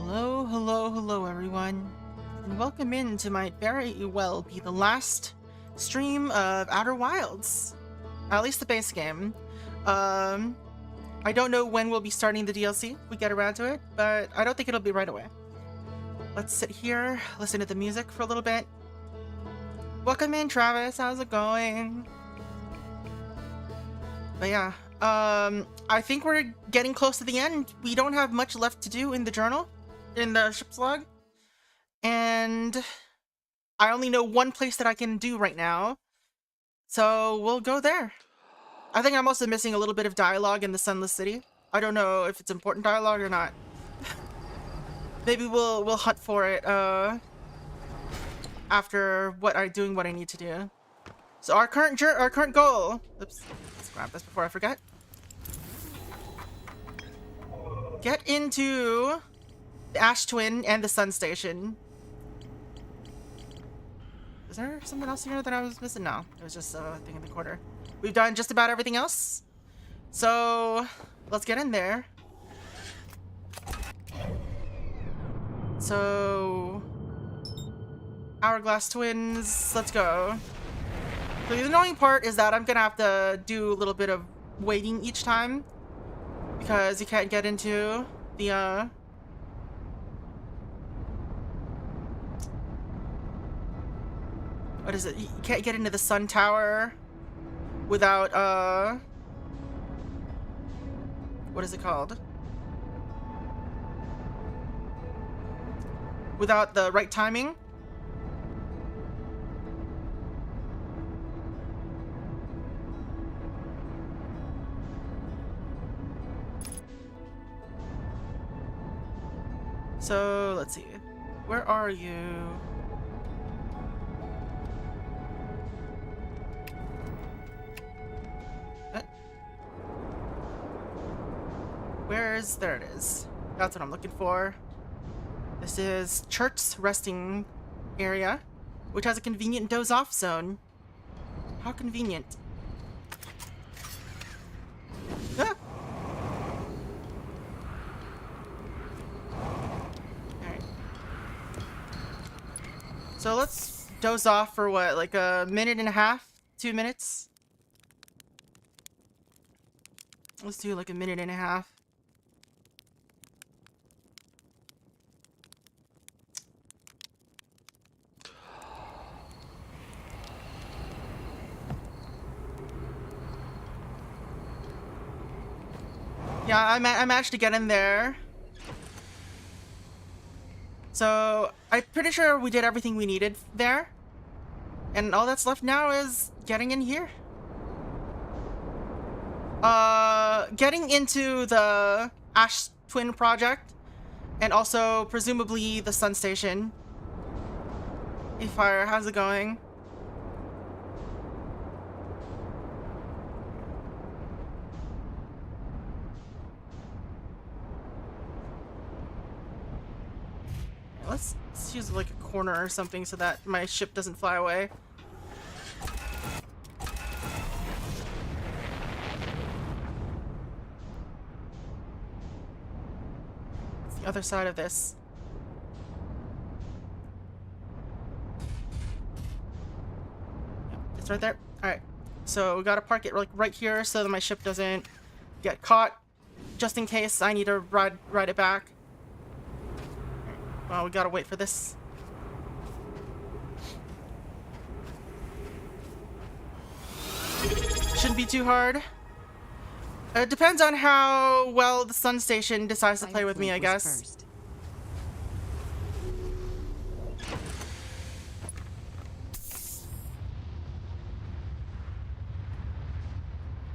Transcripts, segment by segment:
Hello, hello, hello everyone, and welcome in to might very well be the last stream of Outer Wilds. At least the base game. I don't know when we'll be starting the DLC if we get around to it, but I don't think it'll be right away. Let's sit here, listen to the music for a little bit. Welcome in, Travis, how's it going? But yeah, I think we're getting close to the end. We don't have much left to do in the journal, in the ship's log, and I only know one place that I can do right now, so we'll go there. I think I'm also missing a little bit of dialogue in the Sunless City. I don't know if it's important dialogue or not. Maybe we'll hunt for it after doing what I need to do. So our current goal. Oops, let's grab this before I forget. Get into the Ash Twin and the Sun Station. Is there something else here that I was missing? No, it was just a thing in the corner. We've done just about everything else, so let's get in there. So, Hourglass Twins, let's go. So the annoying part is that I'm gonna have to do a little bit of waiting each time because you can't get into the what is it? You can't get into the Sun Tower without what is it called? Without the right timing. So let's see. Where are you? There it is. That's what I'm looking for. This is Church's resting area, which has a convenient doze-off zone. How convenient. Ah! Alright. So let's doze off for what, like a minute and a half? 2 minutes? Let's do like a minute and a half. Yeah, I managed to get in there. So, I'm pretty sure we did everything we needed there. And all that's left now is getting in here. Getting into the Ash Twin project. And also, presumably, the Sun Station. Hey, Fire, how's it going? Let's use like a corner or something so that my ship doesn't fly away. It's the other side of this. Yep, it's right there. Alright. So we gotta park it like right here so that my ship doesn't get caught. Just in case I need to ride it back. Well, we gotta wait for this. Shouldn't be too hard. It depends on how well the Sun Station decides to play with me, I guess.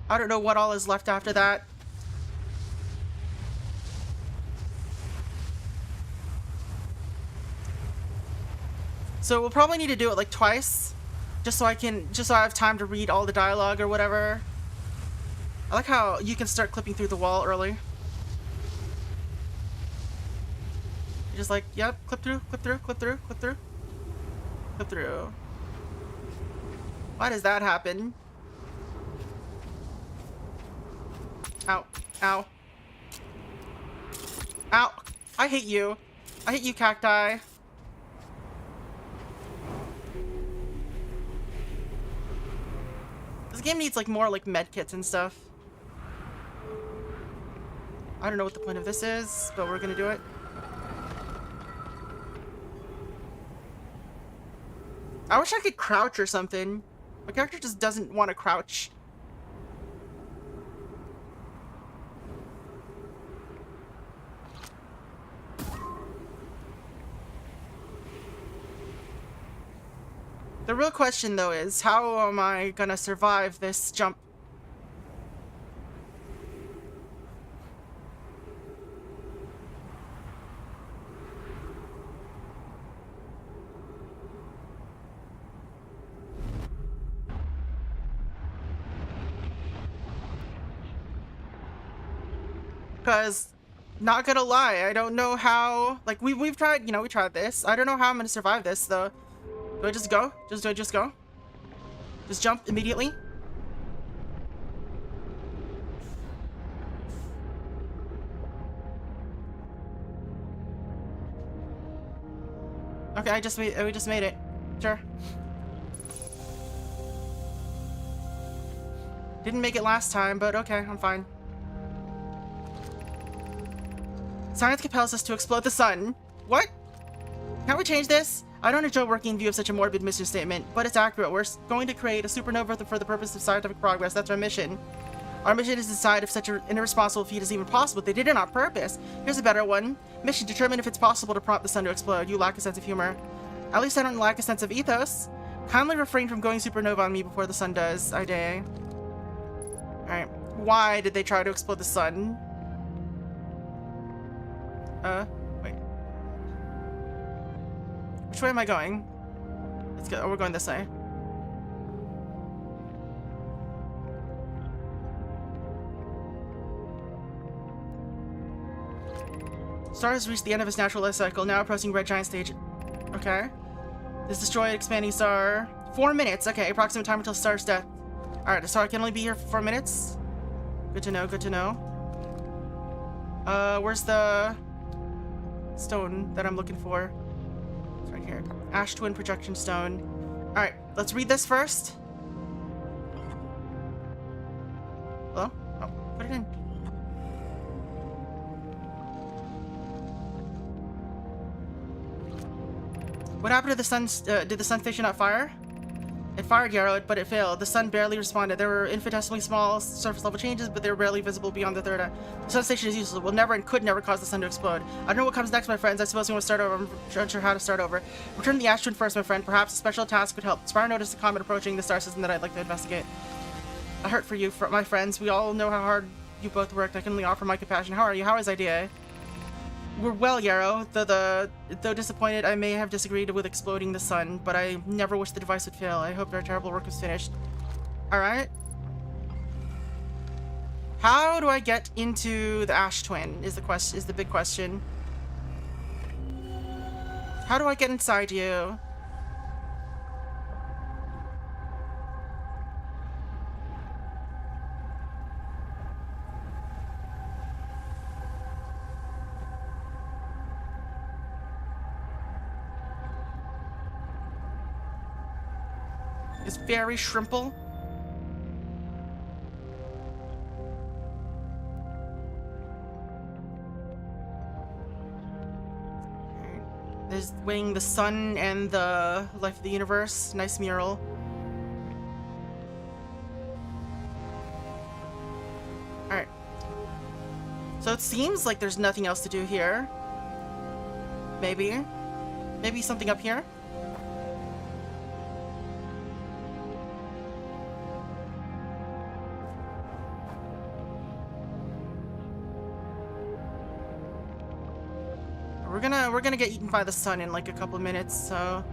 I don't know what all is left after that. So we'll probably need to do it like twice, just so I have time to read all the dialogue or whatever. I like how you can start clipping through the wall early. You're just like, yep, clip through, clip through, clip through, clip through, clip through. Why does that happen? Ow, ow, ow! I hate you. I hit you, cacti. This game needs like more like med kits and stuff. I don't know what the point of this is, but we're gonna do it. I wish I could crouch or something. My character just doesn't want to crouch. The real question though is, how am I gonna survive this jump? Because, not gonna lie, I don't know how, like, we've tried, you know, we tried this. I don't know how I'm gonna survive this, though. Do I just go? Do I just go? Just jump immediately? Okay, we just made it. Sure. Didn't make it last time, but okay, I'm fine. Science compels us to explode the sun. What? Can't we change this? I don't enjoy working in view of such a morbid mission statement, but it's accurate. We're going to create a supernova for the purpose of scientific progress. That's our mission. Our mission is to decide if such an irresponsible feat is even possible. They did it on purpose. Here's a better one. Mission: determine if it's possible to prompt the sun to explode. You lack a sense of humor. At least I don't lack a sense of ethos. Kindly refrain from going supernova on me before the sun does. I day. Alright. Why did they try to explode the sun? Wait. Which way am I going? Let's go. Oh, we're going this way. Star has reached the end of its natural life cycle, now approaching red giant stage. Okay. This destroyed expanding star. 4 minutes. Okay, approximate time until star's death. Alright, the star can only be here for 4 minutes. Good to know, good to know. Where's the stone that I'm looking for? It's right here. Ash Twin Projection Stone. Alright, let's read this first. Hello? Oh, put it in. What happened to the sun? Did the sun station not fire? It fired, Yarrow, but it failed. The sun barely responded. There were infinitesimally small surface level changes, but they were barely visible beyond the third eye. The sun station is useless. Will never and could never cause the sun to explode. I don't know what comes next, my friends. I suppose we want to start over. I'm unsure how to start over. Return to the Ash Twin first, my friend. Perhaps a special task could help. Spire noticed a comet approaching the star system that I'd like to investigate. I hurt for you, my friends. We all know how hard you both worked. I can only offer my compassion. How are you? How is Idea? We're well, Yarrow. Though disappointed, I may have disagreed with exploding the sun, but I never wish the device would fail. I hope our terrible work was finished. Alright. How do I get into the Ash Twin is the big question. How do I get inside you? It's very shrimple. There's weighing the sun and the life of the universe. Nice mural. Alright. So it seems like there's nothing else to do here. Maybe. Maybe something up here? We're gonna get eaten by the sun in like a couple of minutes, so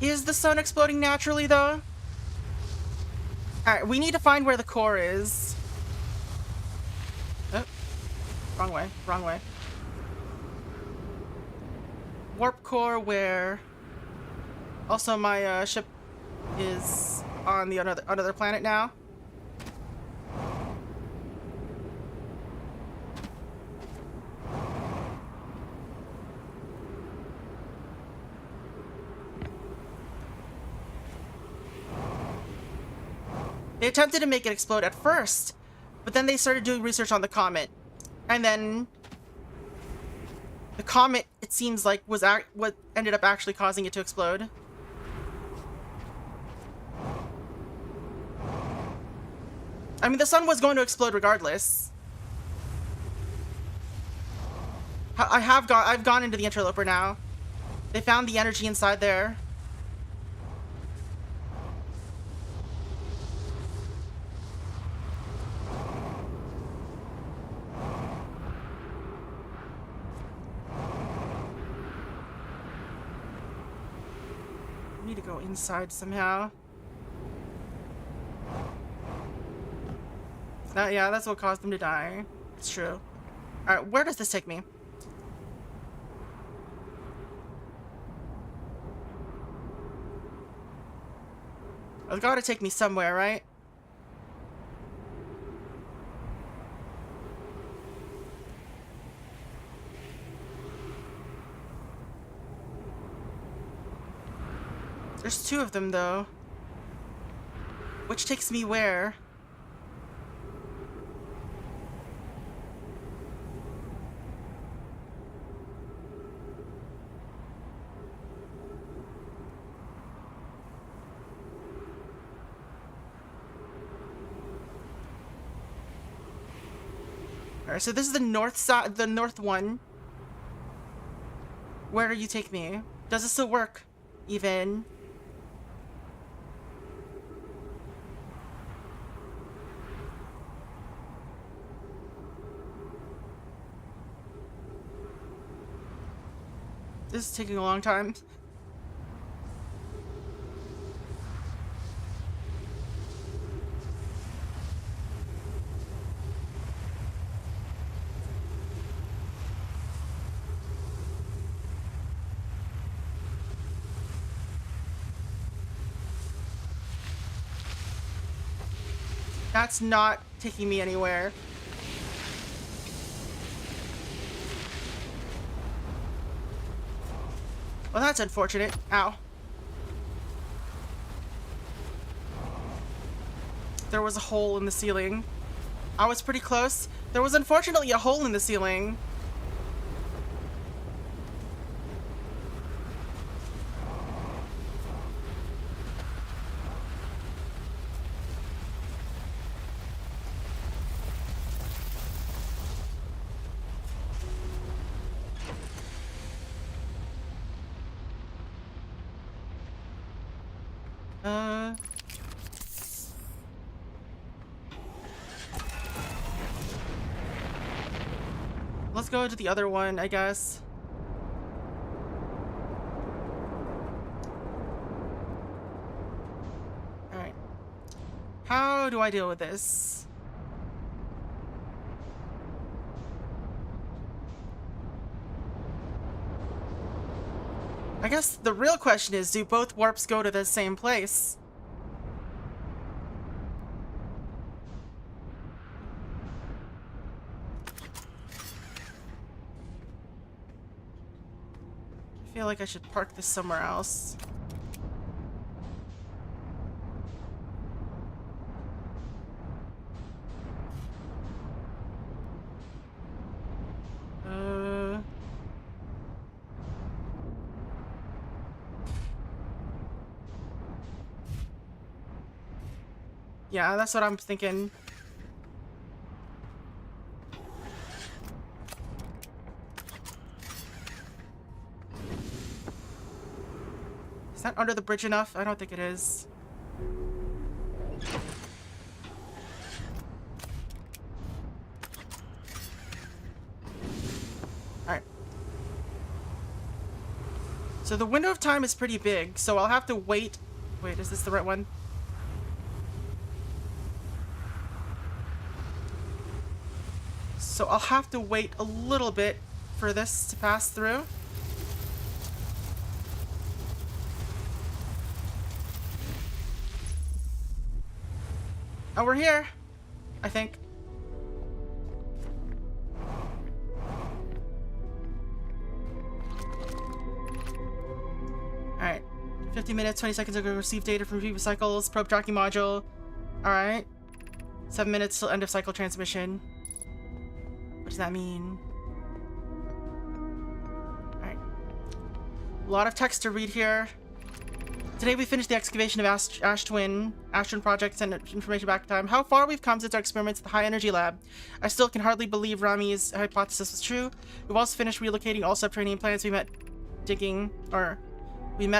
Is the sun exploding naturally, though? Alright, we need to find where the core is. Oh, wrong way, wrong way. Warp core where... Also, my ship is on the another planet now. They attempted to make it explode at first, but then they started doing research on the comet. And then the comet, it seems like, was what ended up actually causing it to explode. I mean, the sun was going to explode regardless. I've gone into the interloper now. They found the energy inside there. I need to go inside somehow. Yeah, that's what caused them to die. It's true. Alright, where does this take me? It's gotta take me somewhere, right? There's two of them, though. Which takes me where? Alright, so this is the north side, the north one. Where do you take me? Does it still work? Even? This is taking a long time. That's not taking me anywhere. Well, that's unfortunate. Ow. There was a hole in the ceiling. I was pretty close. There was unfortunately a hole in the ceiling. Let's go to the other one, I guess. Alright. How do I deal with this? I guess the real question is, do both warps go to the same place? I feel like I should park this somewhere else. Yeah, that's what I'm thinking. Is that under the bridge enough? I don't think it is. Alright. So the window of time is pretty big, so I'll have to wait. Wait, is this the right one? So I'll have to wait a little bit for this to pass through. Oh, we're here, I think. Alright. 50 minutes, 20 seconds ago, receive data from previous cycles, probe tracking module. Alright. 7 minutes till end of cycle transmission. What does that mean? Alright. A lot of text to read here. Today we finished the excavation of Ash Twin project, sent information back in time. How far we've come since our experiments at the high energy lab. I still can hardly believe Rami's hypothesis was true. We've also finished relocating all subterranean planets we met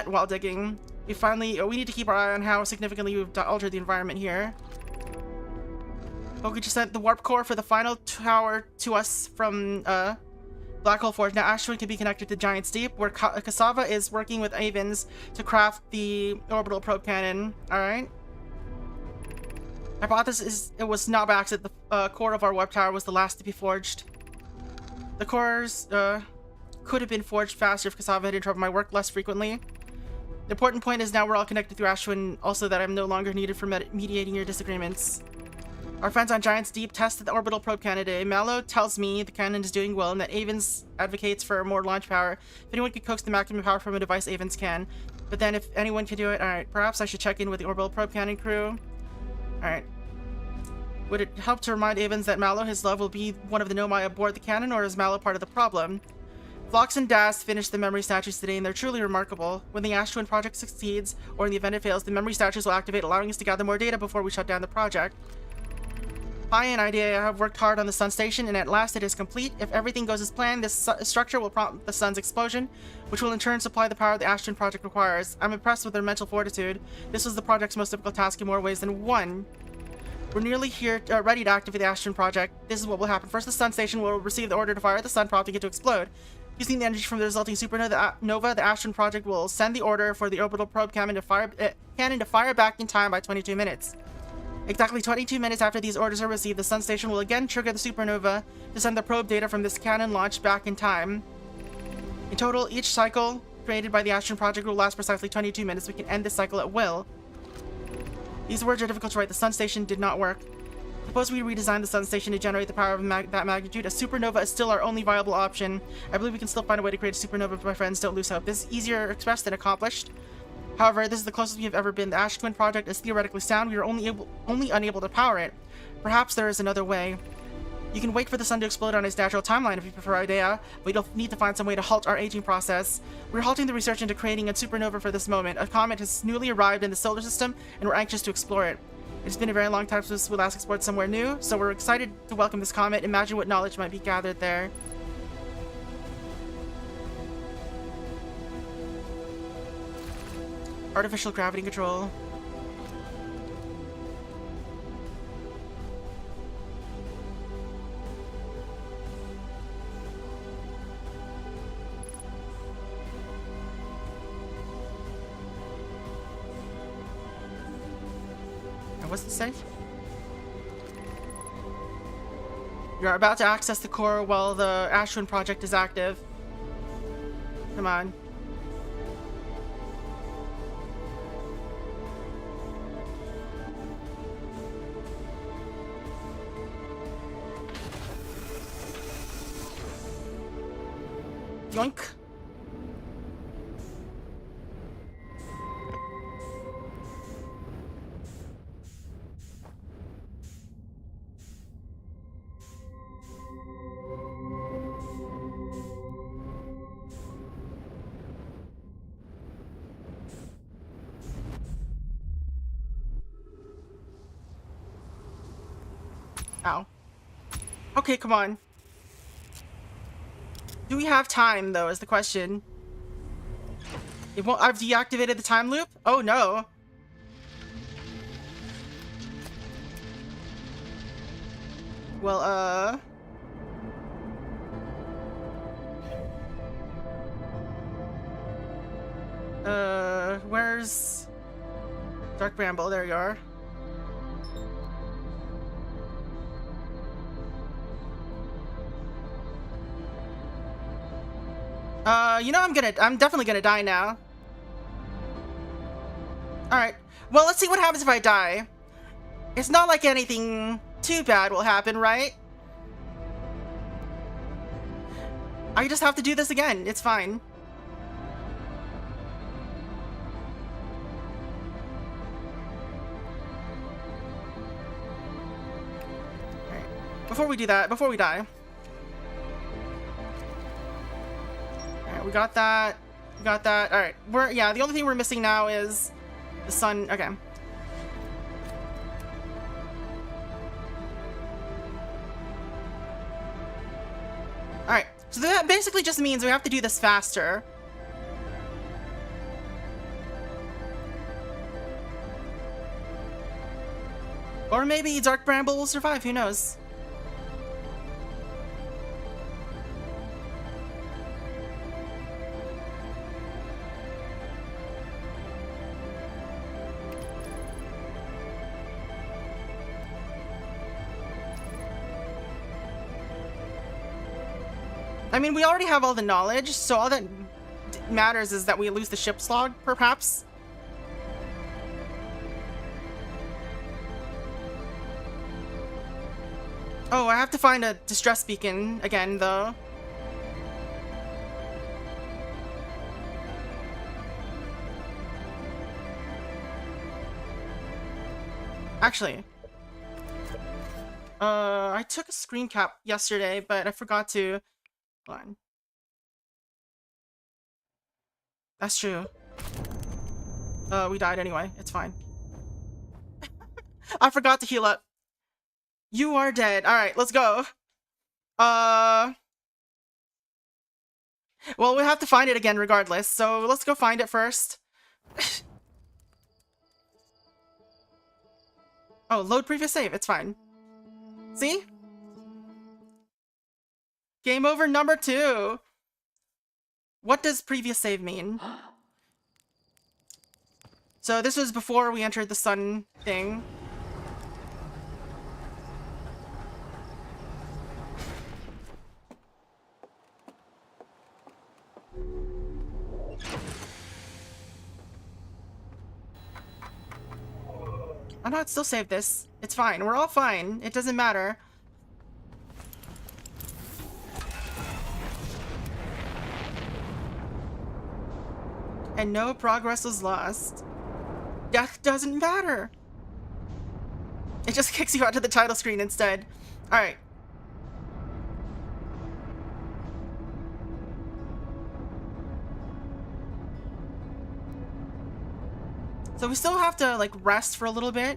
while digging. We need to keep our eye on how significantly we've altered the environment here. Oki just sent the warp core for the final tower to us from Black Hole Forge. Now Ash Twin can be connected to Giant's Deep, where Cassava is working with Avens to craft the orbital probe cannon. Alright. Hypothesis is it was not by accident the core of our warp tower was the last to be forged. The cores could have been forged faster if Cassava had interrupted my work less frequently. The important point is now we're all connected through Ash Twin, also that I'm no longer needed for mediating your disagreements. Our friends on Giant's Deep tested the orbital probe cannon today. Mallow tells me the cannon is doing well and that Avens advocates for more launch power. If anyone could coax the maximum power from a device, Avens can. But then if anyone can do it, alright, perhaps I should check in with the orbital probe cannon crew. Alright. Would it help to remind Avens that Mallow, his love, will be one of the Nomai aboard the cannon, or is Mallow part of the problem? Phlox and Das finished the memory statues today, and they're truly remarkable. When the Ash Twin project succeeds, or in the event it fails, the memory statues will activate, allowing us to gather more data before we shut down the project. Pi and Idea have worked hard on the Sun Station, and at last it is complete. If everything goes as planned, this structure will prompt the Sun's explosion, which will in turn supply the power the Ash Twin project requires. I'm impressed with their mental fortitude. This was the project's most difficult task in more ways than one. We're nearly here, ready to activate the Ash Twin project. This is what will happen. First, the Sun Station will receive the order to fire the Sun, prompting it to explode. Using the energy from the resulting supernova, the Ash Twin project will send the order for the orbital probe cannon to fire back in time by 22 minutes. Exactly 22 minutes after these orders are received, the Sun Station will again trigger the supernova to send the probe data from this cannon launch back in time. In total, each cycle created by the Ash Twin project will last precisely 22 minutes. We can end this cycle at will. These words are difficult to write. The Sun Station did not work. Suppose we redesign the Sun Station to generate the power of that magnitude. A supernova is still our only viable option. I believe we can still find a way to create a supernova, but my friends, don't lose hope. This is easier expressed than accomplished. However, this is the closest we have ever been. The Ash Twin project is theoretically sound. We are only unable to power it. Perhaps there is another way. You can wait for the sun to explode on its natural timeline if you prefer Idea, but you'll need to find some way to halt our aging process. We're halting the research into creating a supernova for this moment. A comet has newly arrived in the solar system, and we're anxious to explore it. It's been a very long time since we last explored somewhere new, so we're excited to welcome this comet. Imagine what knowledge might be gathered there. Artificial gravity control. And what's this say? You're about to access the core while the Ash Twin project is active. Come on. Yoink. Ow. Okay, come on. Do we have time, though, is the question. It won't. I've deactivated the time loop? Oh, no. Well, Where's Dark Bramble? There you are. You know, I'm definitely gonna die now. Alright. Well, let's see what happens if I die. It's not like anything too bad will happen, right? I just have to do this again. It's fine. Alright. Before we do that, before we die. Alright, we got that. We got that. Alright. Yeah, the only thing we're missing now is the sun. Okay. Alright. So that basically just means we have to do this faster. Or maybe Dark Bramble will survive, who knows? I mean, we already have all the knowledge, so all that matters is that we lose the ship's log, perhaps. Oh, I have to find a distress beacon again, though. Actually, I took a screen cap yesterday, but I forgot to. Hold on. That's true. We died anyway. It's fine. I forgot to heal up. You are dead. Alright, let's go. Well, we have to find it again regardless, so let's go find it first. Oh, load previous save. It's fine. See? Game over number 2. What does previous save mean? So this was before we entered the sun thing. Oh no, it still saved this. It's fine. We're all fine. It doesn't matter. And no progress was lost. Death doesn't matter. It just kicks you out to the title screen instead. Alright. So we still have to, like, rest for a little bit.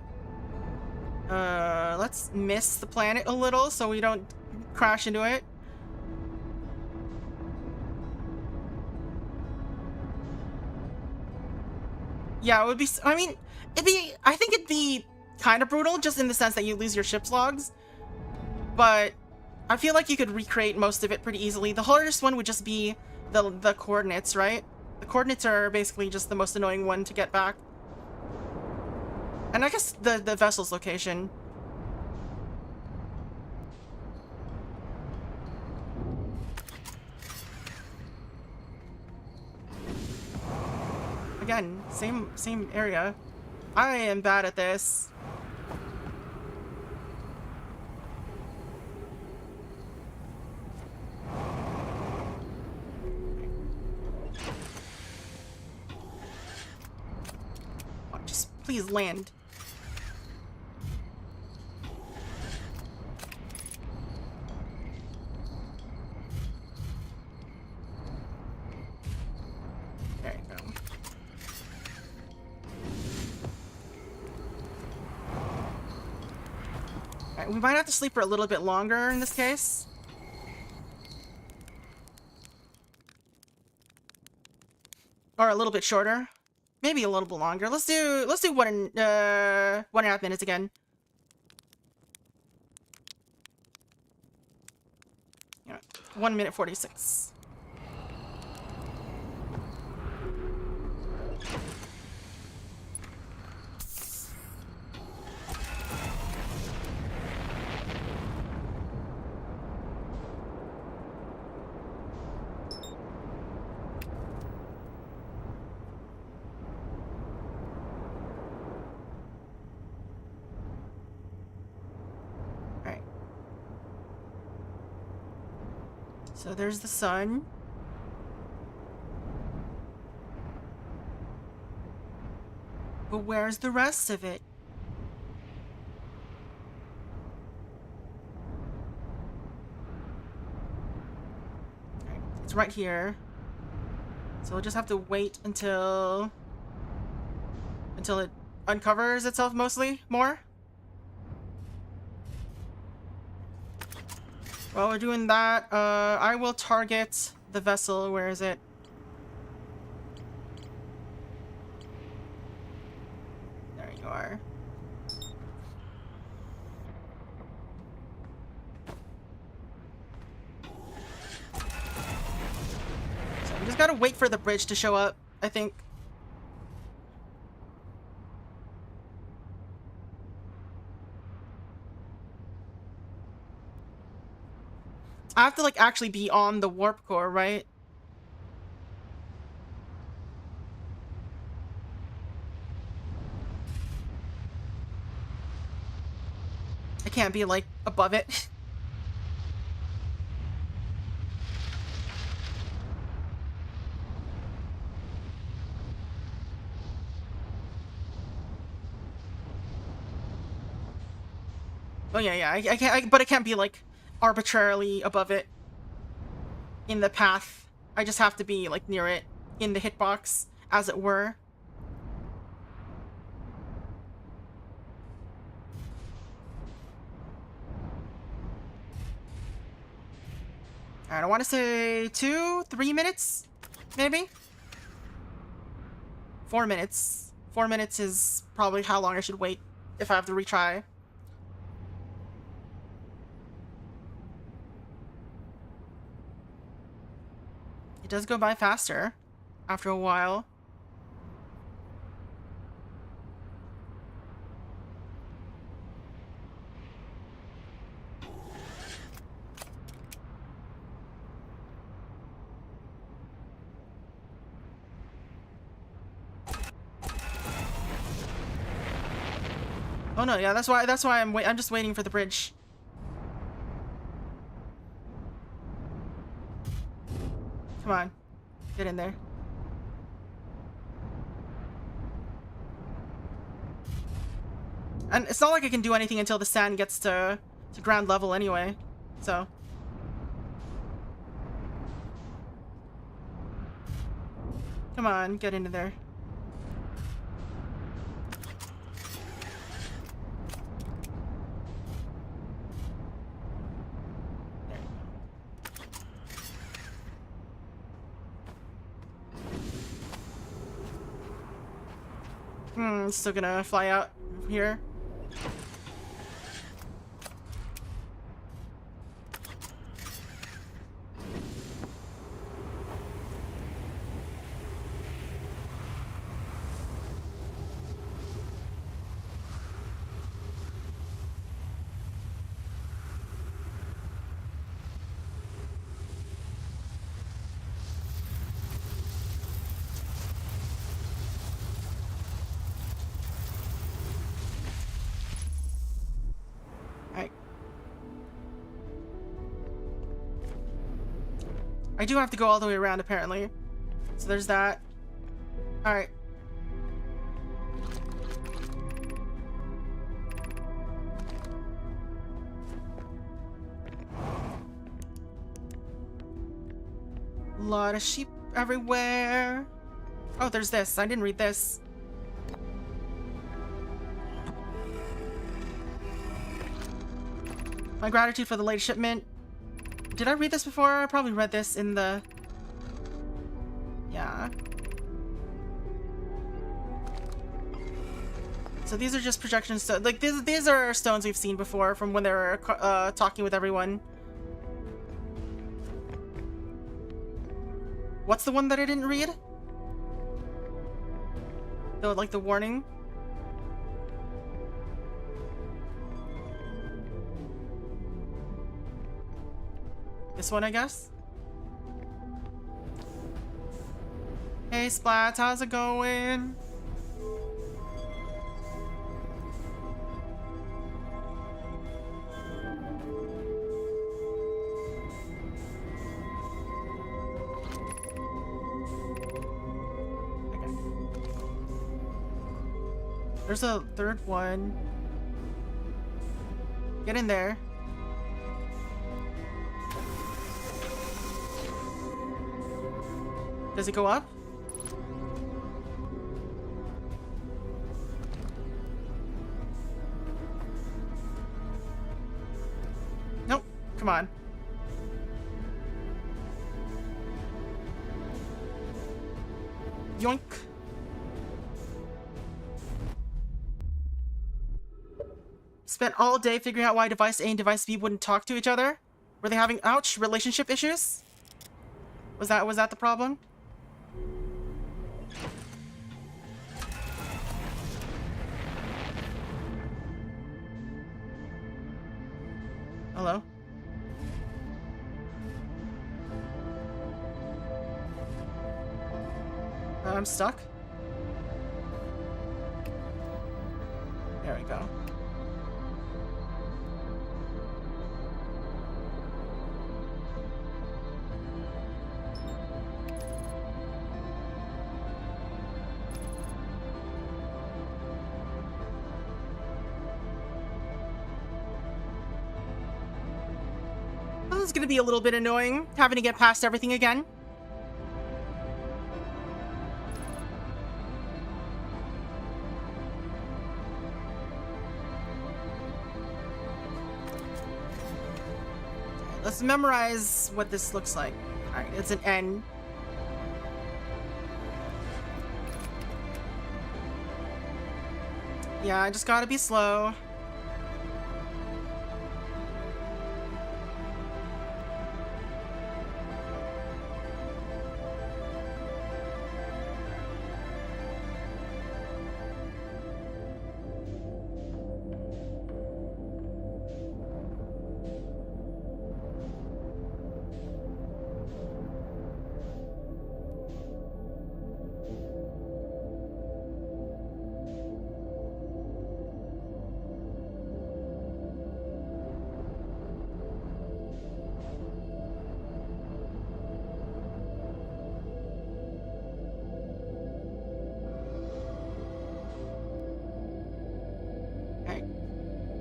Let's miss the planet a little so we don't crash into it. Yeah, it would be, I mean, I think it'd be kind of brutal just in the sense that you lose your ship's logs. But I feel like you could recreate most of it pretty easily. The hardest one would just be the coordinates, right? The coordinates are basically just the most annoying one to get back. And I guess the vessel's location. Again, same area. I am bad at this. Oh, just please land. There you go. Alright, we might have to sleep for a little bit longer in this case. Or a little bit shorter. Maybe a little bit longer. Let's do 1.5 minutes again. Yeah, 1 minute 46. So there's the sun. But where's the rest of it? Okay, it's right here. So we'll just have to wait until it uncovers itself mostly more. While we're doing that, I will target the vessel. Where is it? There you are. So we just gotta wait for the bridge to show up, I think. I have to, like, actually be on the warp core, right? I can't be, like, above it. Oh, yeah, I can't, but I can't be, like, arbitrarily above it in the path. I just have to be, like, near it, in the hitbox, as it were. Alright, I want to say 2-3 minutes, maybe? 4 minutes. 4 minutes is probably how long I should wait if I have to retry. It does go by faster after a while. Oh no, yeah, that's why I'm just waiting for the bridge. Come on. Get in there. And it's not like I can do anything until the sand gets to ground level anyway. So. Come on, get into there. Still gonna fly out here. I do have to go all the way around, apparently. So there's that. Alright. A lot of sheep everywhere. Oh, there's this. I didn't read this. My gratitude for the latest shipment. Did I read this before? I probably read this in the... Yeah. So these are just projection stones. Like, these are stones we've seen before from when they were talking with everyone. What's the one that I didn't read? Though, like, the warning? This one, I guess? Hey, Splats, how's it going? There's a third one. Get in there. Does it go up? Nope. Come on. Yoink. Spent all day figuring out why device A and device B wouldn't talk to each other. Were they having, ouch, relationship issues? Was that the problem? Hello? I'm stuck. There we go. This is gonna be a little bit annoying, having to get past everything again. Let's memorize what this looks like. Alright, it's an N. Yeah, I just gotta be slow.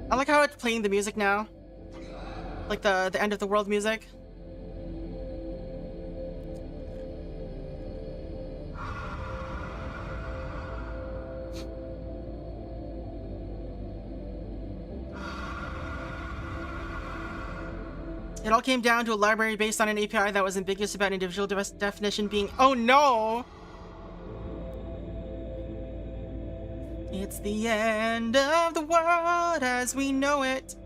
I like how it's playing the music now. Like the end of the world music. It all came down to a library based on an API that was ambiguous about individual definition being— oh no! It's the end of the world as we know it.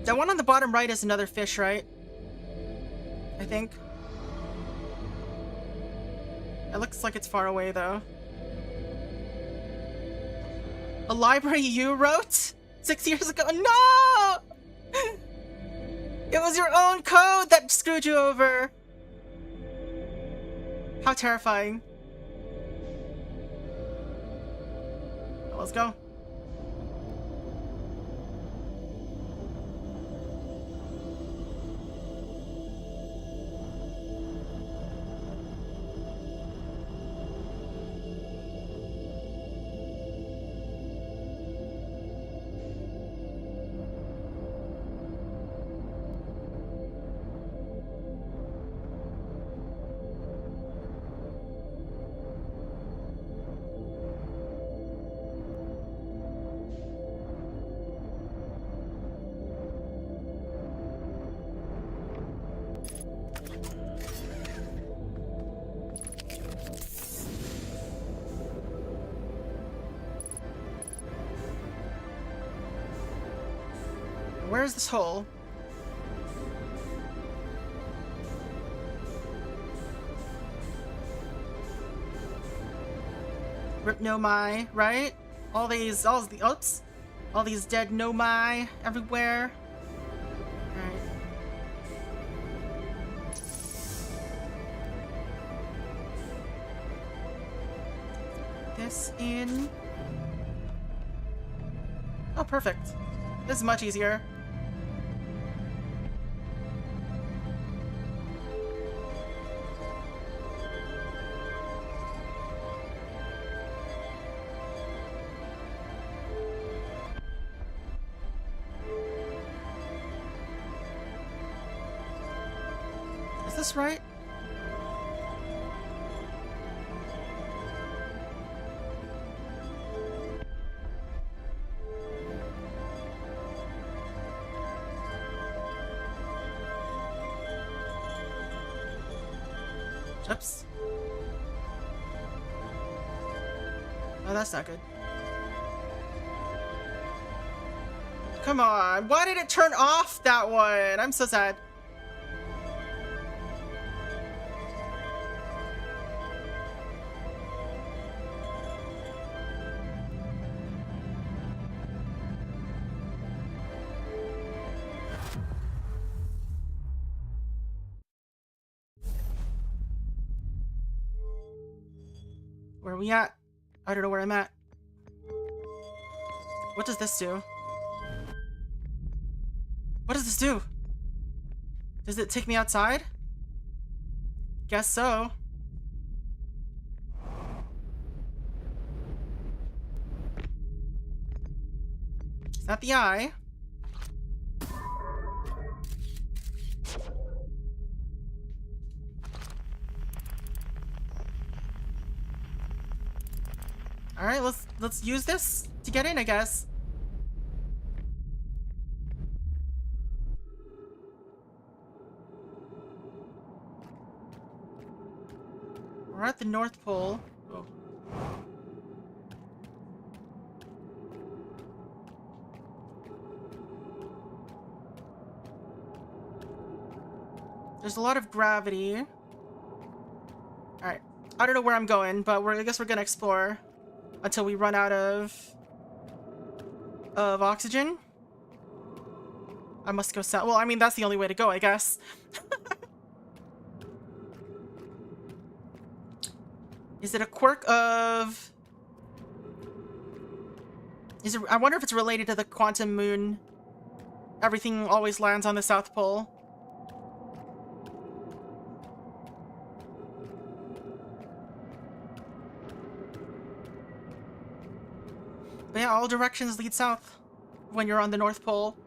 That one on the bottom right is another fish, right? I think. It looks like it's far away, though. A library you wrote 6 years ago? No! It was your own code that screwed you over. How terrifying. Let's go. Where's this hole? Rip Nomai, right? All these dead Nomai everywhere. Alright. This in. Oh, perfect. This is much easier. Is this right? Oops. Oh, that's not good. Come on. Why did it turn off that one? I'm so sad. Where are we at? I don't know where I'm at. What does this do? What does this do? Does it take me outside? Guess so. Is that the eye? All right, let's use this to get in, I guess. We're at the North Pole. Oh. There's a lot of gravity. All right, I don't know where I'm going, but I guess we're gonna explore until we run out of oxygen. I must go south. Well, I mean, that's the only way to go, I guess. Is it a quirk of... Is it... I wonder if it's related to the quantum moon. Everything always lands on the South Pole. But yeah, all directions lead south when you're on the North Pole.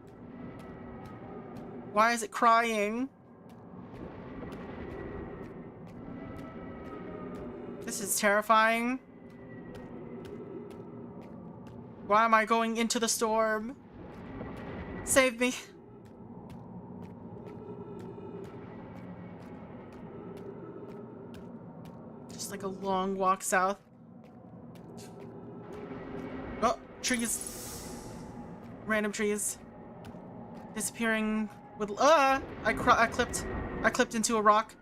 Why is it crying? This is terrifying. Why am I going into the storm? Save me. Just like a long walk south. Oh, trees. Random trees. Disappearing with... I clipped into a rock.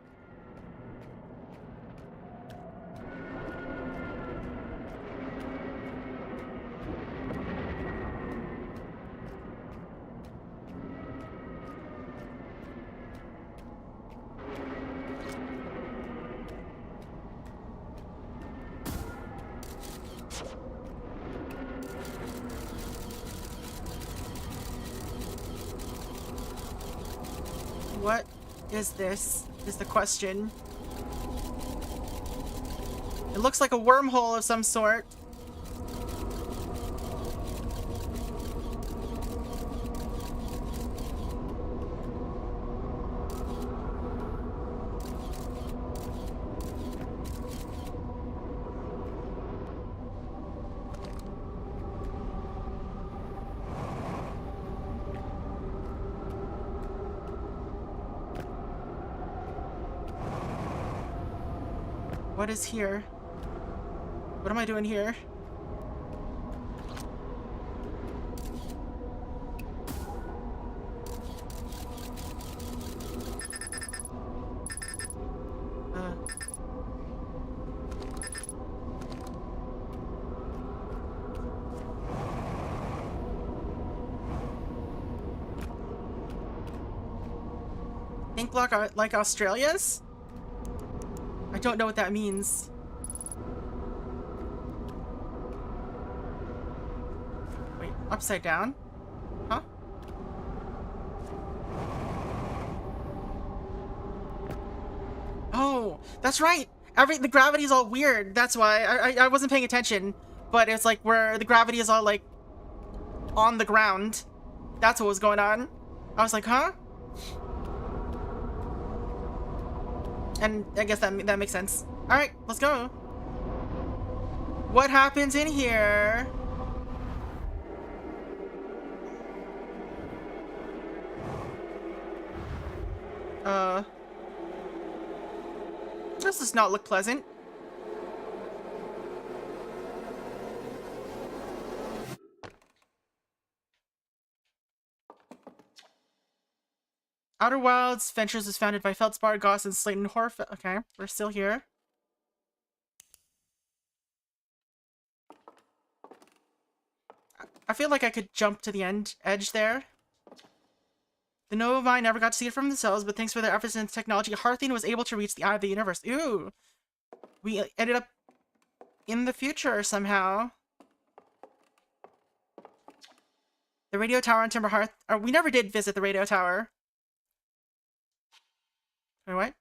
What is this? Is the question. It looks like a wormhole of some sort. What is here? What am I doing here? Ink block like Australia's? I don't know what that means. Wait, Upside down? Huh? Oh, that's right. The gravity is all weird. That's why I wasn't paying attention. But it's like where the gravity is all like on the ground. That's what was going on. I was like, huh? And I guess that makes sense. All right, let's go. What happens in here? This does not look pleasant. Outer Wilds Ventures was founded by Feldspar, Goss, and Slayton Horfeld. Okay, we're still here. I feel like I could jump to the edge there. The Novae never got to see it from themselves, but thanks for their efforts in technology, Hearthine was able to reach the eye of the universe. Ooh! We ended up in the future somehow. The radio tower on Timber Hearth. We never did visit the radio tower. Wait, what?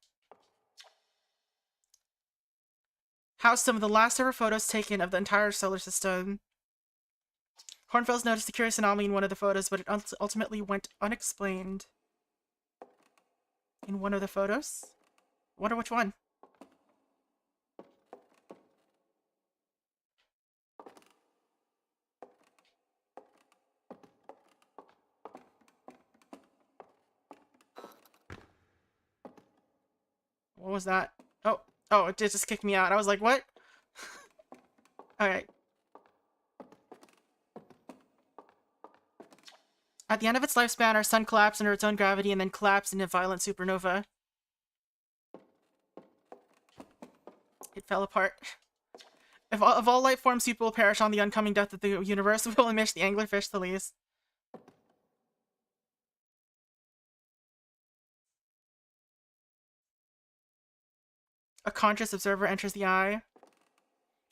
Housed some of the last ever photos taken of the entire solar system. Hornfels noticed a curious anomaly in one of the photos, but it ultimately went unexplained. In one of the photos? Wonder which one. What was that? Oh, it did just kick me out. I was like, what? Alright. At the end of its lifespan, our sun collapsed under its own gravity and then collapsed into a violent supernova. It fell apart. If all life forms, people will perish on the oncoming death of the universe. We will miss the anglerfish the least. A conscious observer enters the eye.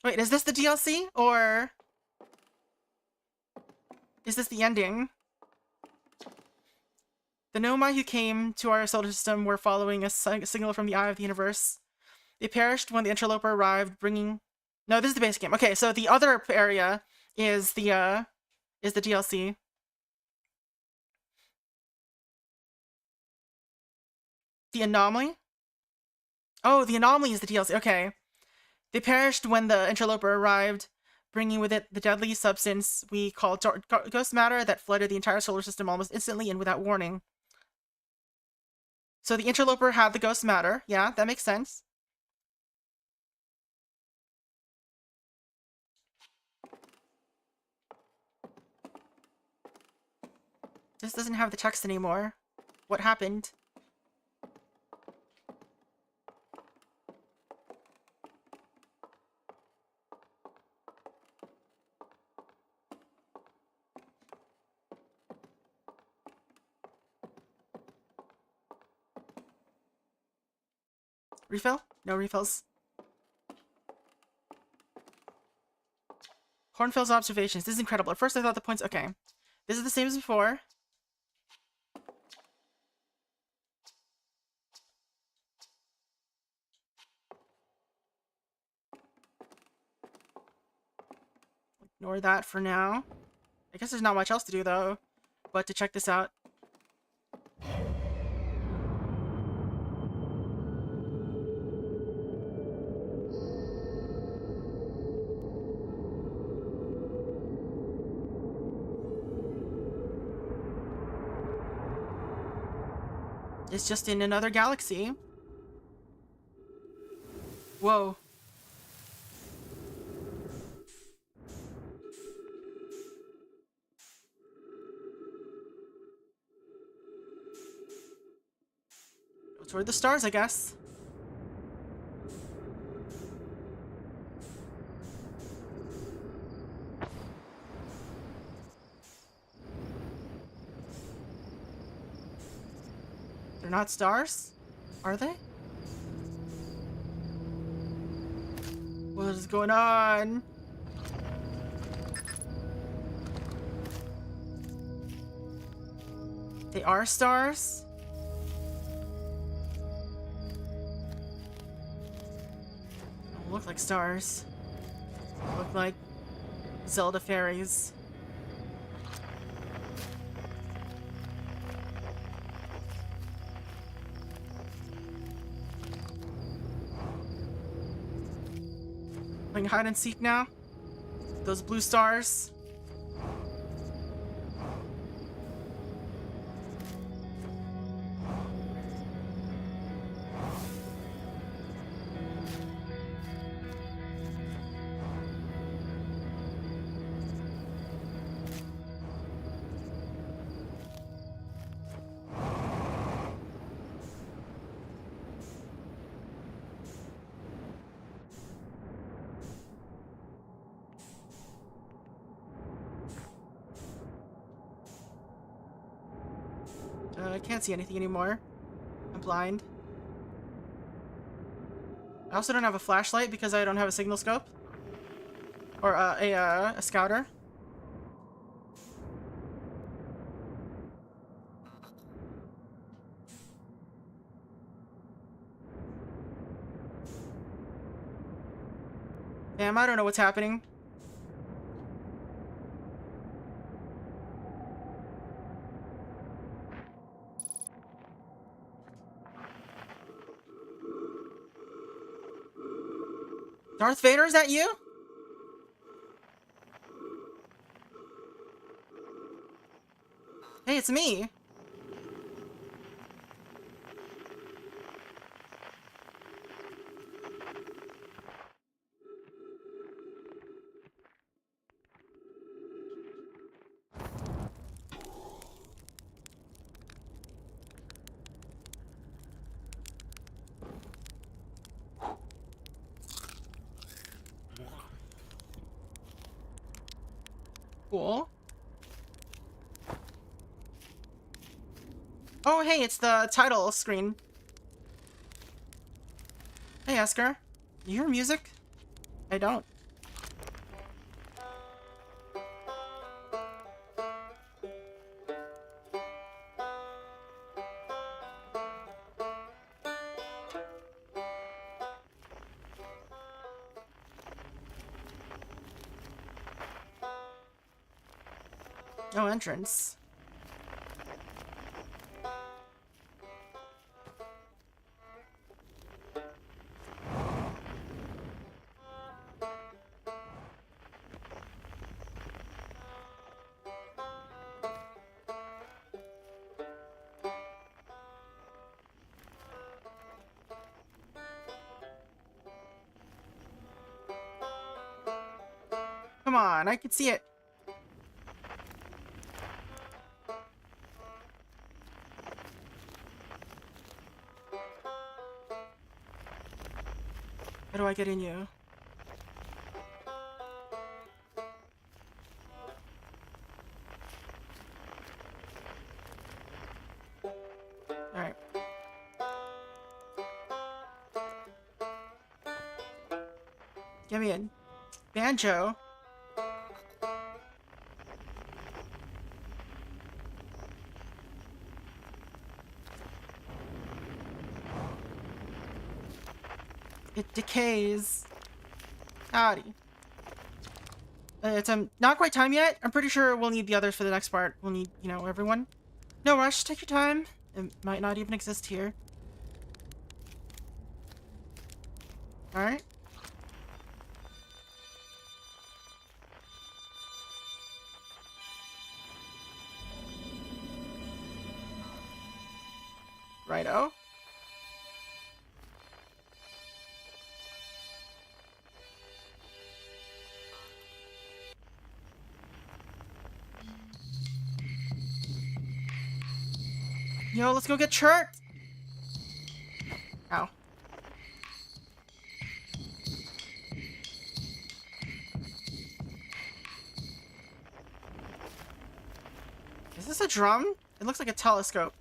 Wait, is this the DLC? Or is this the ending? The Nomai who came to our solar system were following a signal from the eye of the universe. They perished when the interloper arrived, bringing... No, this is the basic game. Okay, so the other area is the DLC. The anomaly? Oh, the anomaly is the DLC. Okay. They perished when the interloper arrived, bringing with it the deadly substance we call ghost matter that flooded the entire solar system almost instantly and without warning. So the interloper had the ghost matter. Yeah, that makes sense. This doesn't have the text anymore. What happened? Refill? No refills. Hornfell's observations. This is incredible. At first I thought the points... Okay. This is the same as before. Ignore that for now. I guess there's not much else to do, though, but to check this out. It's just in another galaxy. Whoa. Go toward the stars, I guess. They're not stars? Are they? What is going on? They are stars? Don't look like stars. Look like Zelda fairies. Playing hide and seek now? Those blue stars? I can't see anything anymore. I'm blind. I also don't have a flashlight because I don't have a signal scope. Or a scouter. Damn, I don't know what's happening. Darth Vader, is that you? Hey, it's me. Cool. Oh, hey, it's the title screen. Hey, Esker. You hear music? I don't. No entrance. Come on, I can see it. How do I get in you? Alright. Get me in. Banjo? It decays. Howdy. It's not quite time yet. I'm pretty sure we'll need the others for the next part. We'll need, you know, everyone. No rush, take your time. It might not even exist here. Alright. Righto. Yo, let's go get Chert! Ow. Is this a drum? It looks like a telescope.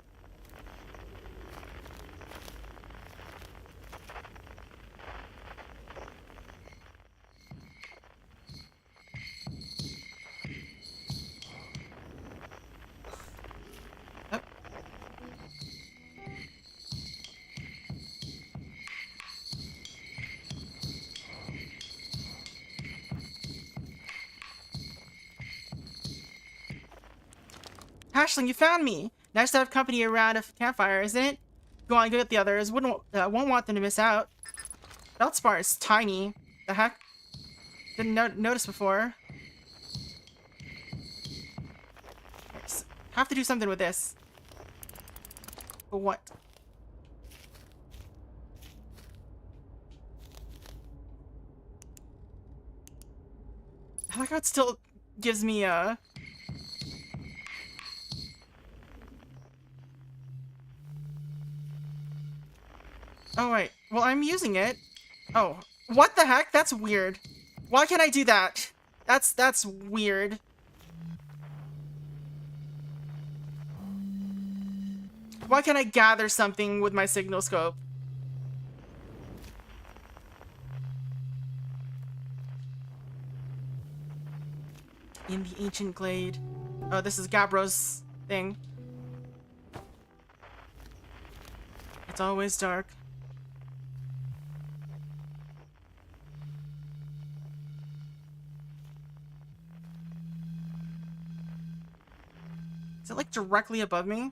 Hatchling, you found me! Nice to have company around a campfire, isn't it? Go on, go get the others. Won't want them to miss out. Feldspar is tiny. The heck? Didn't notice before. Have to do something with this. But what? I like how it still gives me a... Oh, wait. Well, I'm using it. Oh. What the heck? That's weird. Why can't I do that? That's weird. Why can't I gather something with my signal scope? In the ancient glade. Oh, this is Gabbro's thing. It's always dark. Is it like directly above me?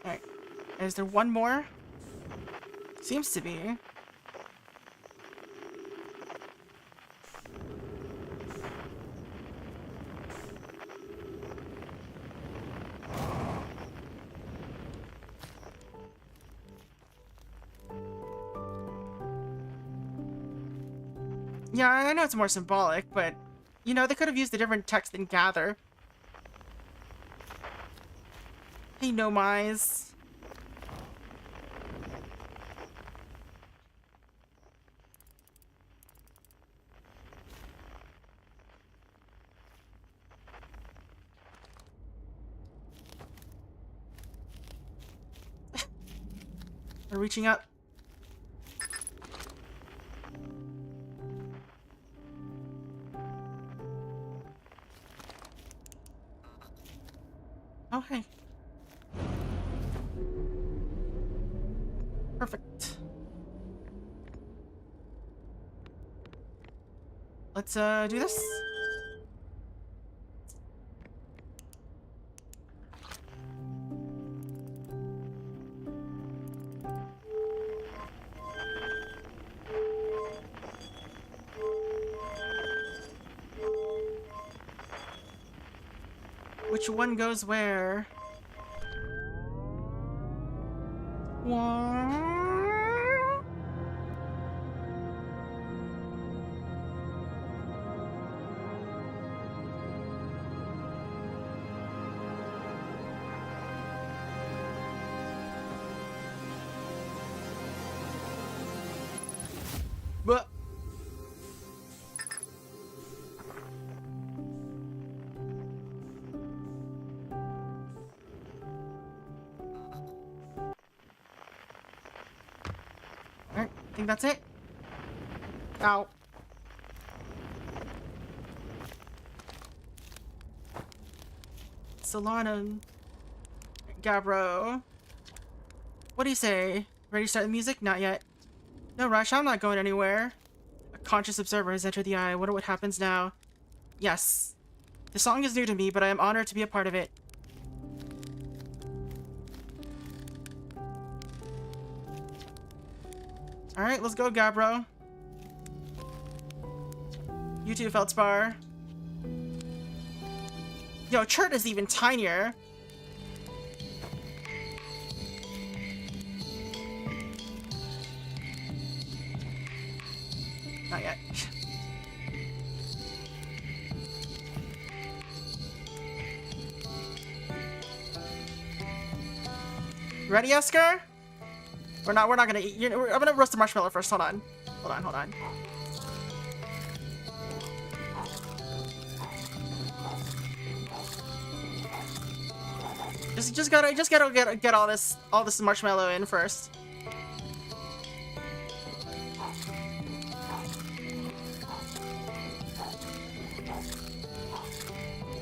Alright. Is there one more? Seems to be. Yeah, I know it's more symbolic, but, you know, they could have used a different text than gather. Hey, no mice. We're reaching up. Oh, hey. Perfect. Let's, do this. Which one goes where? But alright, I think that's it. Ow. Solana. Gabbro. What do you say? Ready to start the music? Not yet. No rush, I'm not going anywhere. A conscious observer has entered the eye. I wonder what happens now. Yes. The song is new to me, but I am honored to be a part of it. Alright, let's go, Gabbro. You too, Feldspar. Yo, Chert is even tinier. Not yet. Ready, Esker? We're not gonna eat. I'm gonna roast the marshmallow first. Hold on. Hold on. Just gotta get all this marshmallow in first.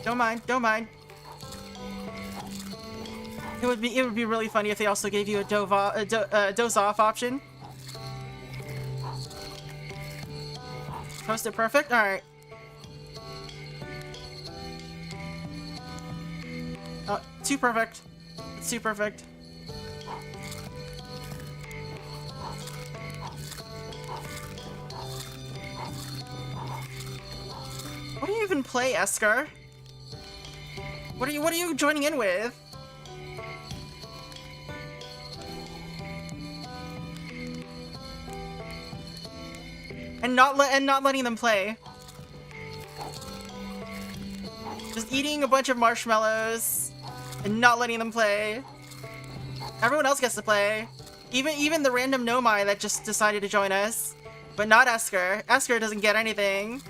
Don't mind. It would be really funny if they also gave you a doze off option. Toast it perfect? Alright. Too perfect. It's too perfect. What do you even play, Esker? What are you joining in with? And not letting them play. Just eating a bunch of marshmallows and not letting them play. Everyone else gets to play. Even the random Nomai that just decided to join us. But not Esker. Esker doesn't get anything.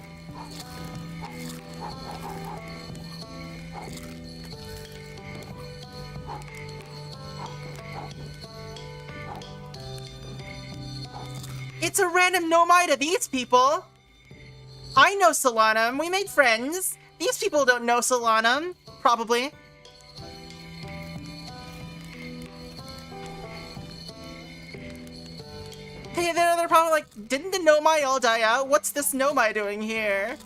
It's a random Nomai to these people. I know Solanum. We made friends. These people don't know Solanum. Probably. They're probably like, didn't the Nomai all die out? What's this Nomai doing here?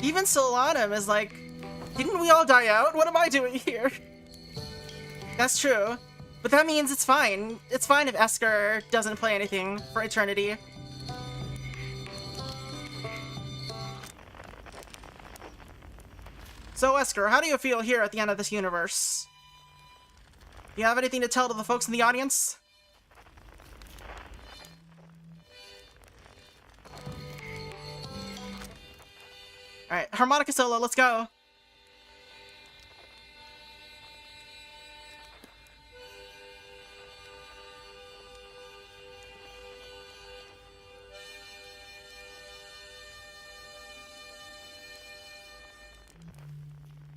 Even Solanum is like, didn't we all die out? What am I doing here? That's true. But that means it's fine. It's fine if Esker doesn't play anything for eternity. So Esker, how do you feel here at the end of this universe? Do you have anything to tell to the folks in the audience? Alright, harmonica solo, let's go.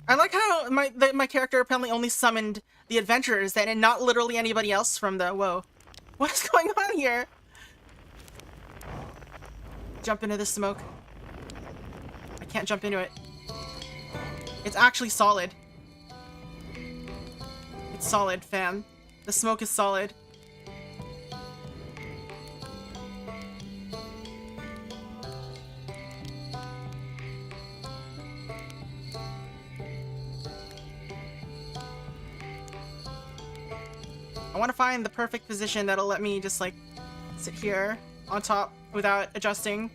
I like how my character apparently only summoned the adventurers and not literally anybody else from the... Whoa. What is going on here? Jump into this smoke. I can't jump into it. It's actually solid. It's solid, fam. The smoke is solid. I want to find the perfect position that'll let me just like sit here on top without adjusting.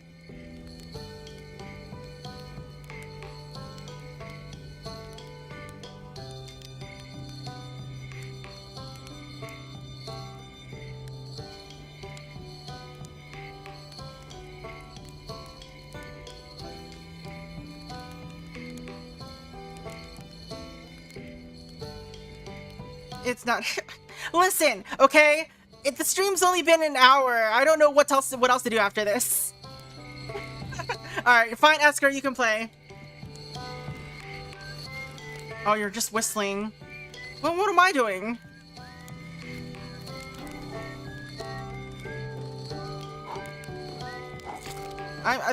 It's not... Listen, okay? The stream's only been an hour. I don't know what else to do after this. Alright, fine, Esker, you can play. Oh, you're just whistling. Well, what am I doing?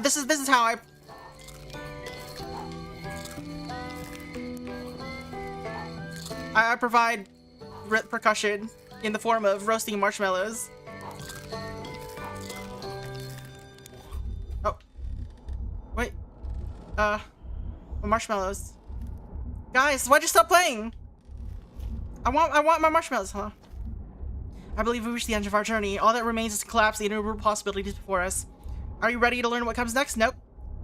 This is how I provide percussion in the form of roasting marshmallows. Oh. Wait. Marshmallows. Guys, why'd you stop playing? I want my marshmallows, huh? I believe we reached the end of our journey. All that remains is to collapse the innumerable possibilities before us. Are you ready to learn what comes next? Nope.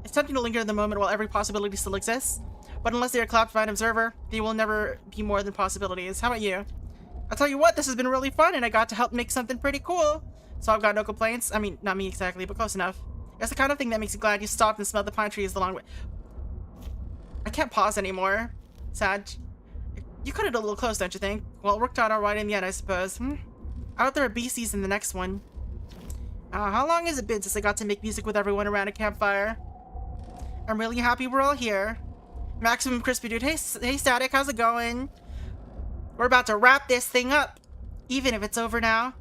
It's tempting to linger in the moment while every possibility still exists. But unless they are collapsed by an observer, they will never be more than possibilities. How about you? I'll tell you what, this has been really fun, and I got to help make something pretty cool. So I've got no complaints. I mean, not me exactly, but close enough. It's the kind of thing that makes you glad you stopped and smelled the pine trees the long way. I can't pause anymore. Sad. You cut it a little close, don't you think? Well, it worked out alright in the end, I suppose. I hope there are beasties in the next one. How long has it been since I got to make music with everyone around a campfire? I'm really happy we're all here. Maximum Crispy Dude. Hey Static, how's it going? We're about to wrap this thing up. Even if it's over now,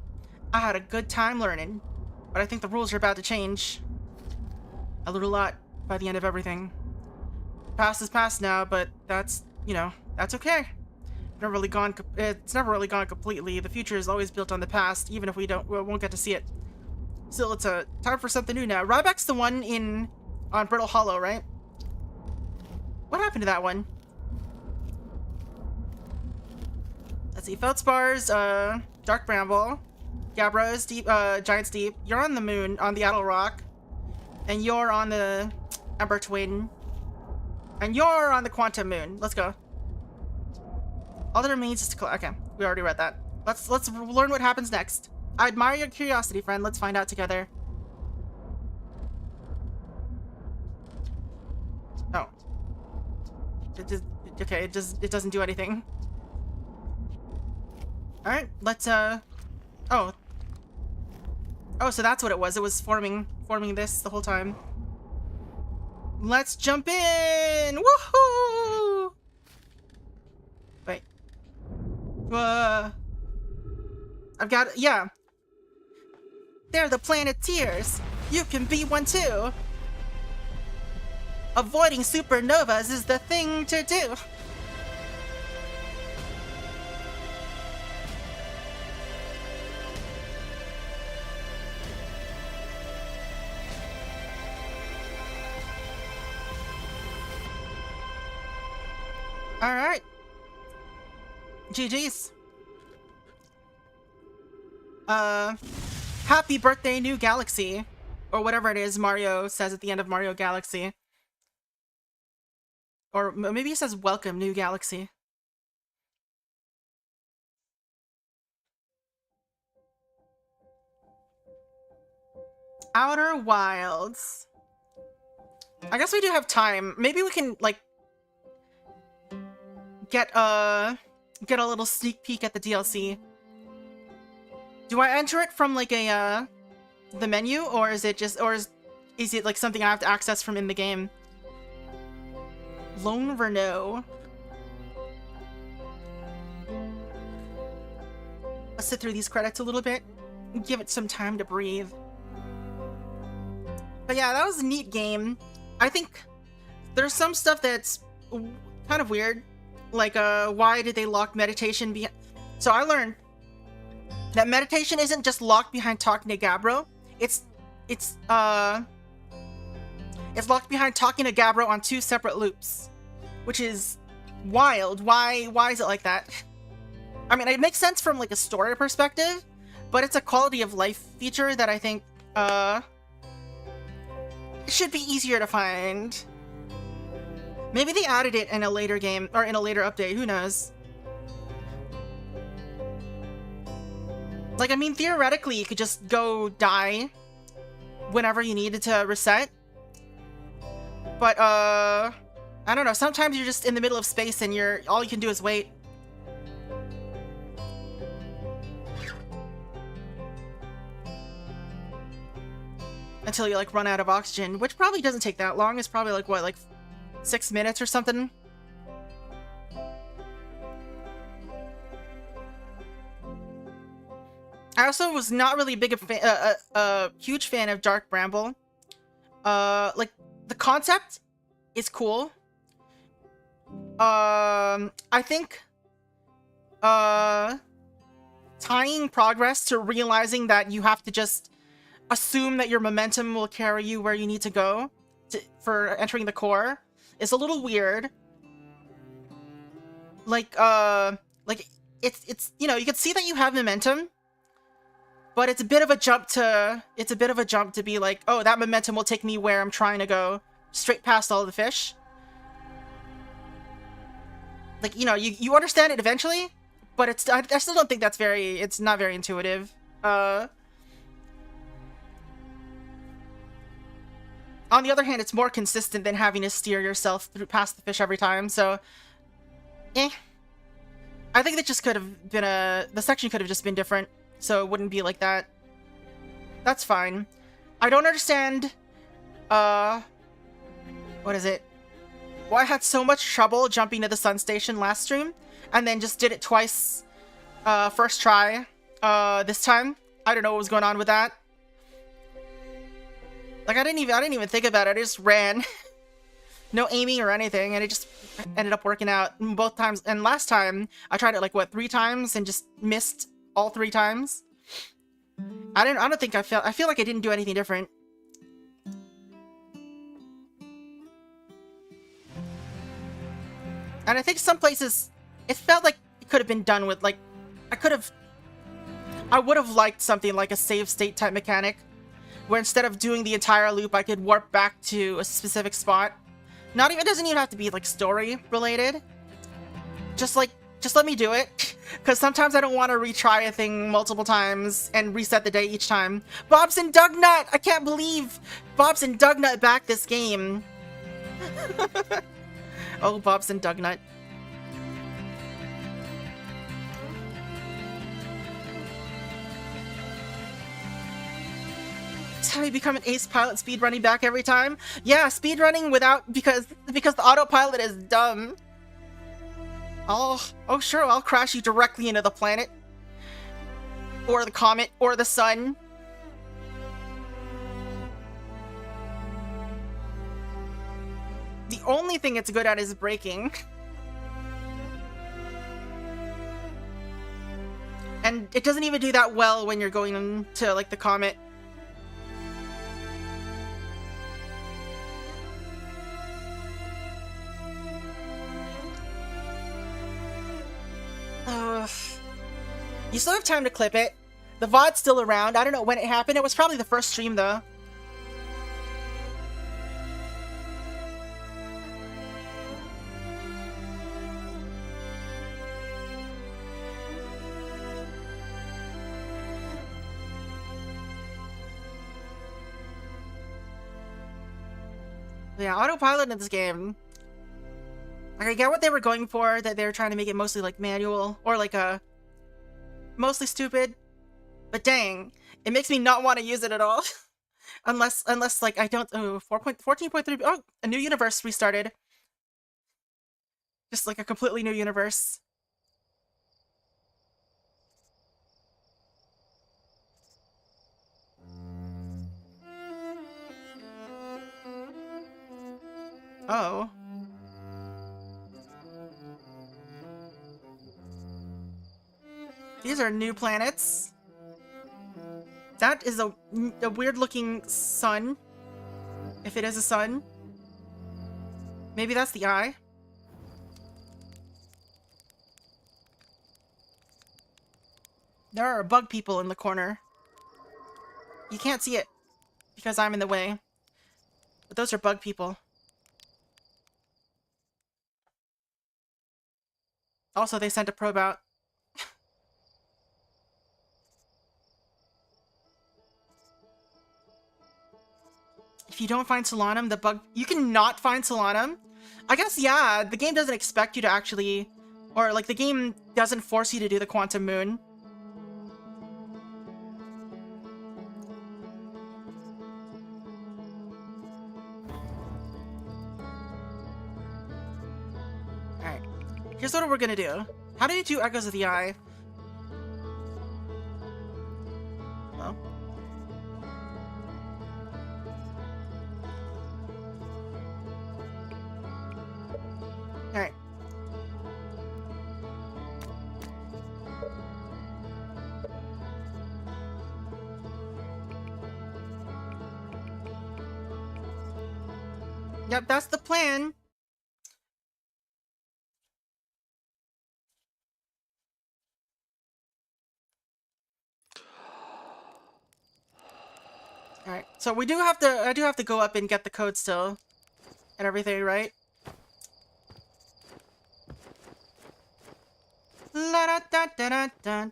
I had a good time learning. But I think the rules are about to change. A little lot by the end of everything. Past is past now, but that's, you know, that's okay. It's never really gone completely. The future is always built on the past, even if we won't get to see it. Still, it's time for something new now. Ryback's the one on Brittle Hollow, right? What happened to that one? Let's see. Feldspars, Dark Bramble, Gabbro's Deep, Giant's Deep. You're on the moon, on the Addle Rock. And you're on the Ember Twin. And you're on the Quantum Moon. Let's go. All that remains is to collect. Okay, we already read that. Let's learn what happens next. I admire your curiosity, friend. Let's find out together. Oh. Okay, it doesn't do anything. Alright, let's oh. Oh, so that's what it was. It was forming this the whole time. Let's jump in! Woohoo! Wait. I've got, yeah. They're the Planeteers. You can be one too. Avoiding supernovas is the thing to do. Alright. GG's. Happy birthday, New Galaxy. Or whatever it is Mario says at the end of Mario Galaxy. Or maybe he says, welcome, New Galaxy. Outer Wilds. I guess we do have time. Maybe we can, like, get a little sneak peek at the DLC. Do I enter it from, like, the menu, or is it just, is it, like, something I have to access from in the game? Lone Renault. Let's sit through these credits a little bit and give it some time to breathe. But yeah, that was a neat game. I think there's some stuff that's kind of weird. Like, why did they lock meditation behind... So I learned that meditation isn't just locked behind talking to Gabbro. It's locked behind talking to Gabbro on 2 separate loops. Which is wild. Why is it like that? I mean, it makes sense from, like, a story perspective, but it's a quality of life feature that I think, it should be easier to find. Maybe they added it in a later game, or in a later update, who knows? Like, I mean, theoretically, you could just go die whenever you needed to reset. But, I don't know, sometimes you're just in the middle of space and all you can do is wait. Until you, like, run out of oxygen, which probably doesn't take that long. It's probably, like, what, like 6 minutes or something? I also was not really a huge fan of Dark Bramble. Like, the concept is cool. I think, tying progress to realizing that you have to just assume that your momentum will carry you where you need to go for entering the core is a little weird. Like, it's, you know, you can see that you have momentum, but it's a bit of a jump to be like, oh, that momentum will take me where I'm trying to go, straight past all the fish. Like, you know, you understand it eventually, but it's, I still don't think that's it's not very intuitive. On the other hand, it's more consistent than having to steer yourself past the fish every time, so... Eh. I think that just could have been the section could have just been different, so it wouldn't be like that. That's fine. I don't understand, what is it? Well, I had so much trouble jumping to the Sun Station last stream, and then just did it twice, first try, this time. I don't know what was going on with that. Like I didn't even think about it. I just ran. No aiming or anything, and it just ended up working out both times. And last time I tried it like what, 3 times and just missed all 3 times. I don't think I feel like I didn't do anything different. And I think some places it felt like it could have been done with like I would have liked something like a save state type mechanic where instead of doing the entire loop I could warp back to a specific spot. It doesn't even have to be like story related. Just let me do it. Because sometimes I don't want to retry a thing multiple times and reset the day each time. Bobs and Dugnut! I can't believe Bobs and Dugnut back this game. Oh, Bobs and Dugnut. That's how you become an ace pilot speedrunning back every time? Yeah, speedrunning because the autopilot is dumb. Oh sure, I'll crash you directly into the planet. Or the comet, or the sun. The only thing it's good at is braking. And it doesn't even do that well when you're going into, like, the comet. You still have time to clip it. The VOD's still around. I don't know when it happened. It was probably the first stream, though. Yeah, autopilot in this game. Like, I get what they were going for, that they were trying to make it mostly, like, manual, or, like, mostly stupid. But dang, it makes me not want to use it at all. unless, like, I don't... Oh, 14.3... Oh, a new universe restarted. Just, like, a completely new universe. Oh. These are new planets. That is a weird-looking sun. If it is a sun. Maybe that's the eye. There are bug people in the corner. You can't see it because I'm in the way. But those are bug people. Also, they sent a probe out. If you don't find Solanum, the bug... You can not find Solanum? I guess, yeah, the game doesn't expect you to actually... Or, like, the game doesn't force you to do the Quantum Moon. Alright. Here's what we're gonna do. How do you do Echoes of the Eye? Well... Alright. Yep, that's the plan. Alright, so we do have to, I do have to go up and get the code still. And everything, right? La da da da da da.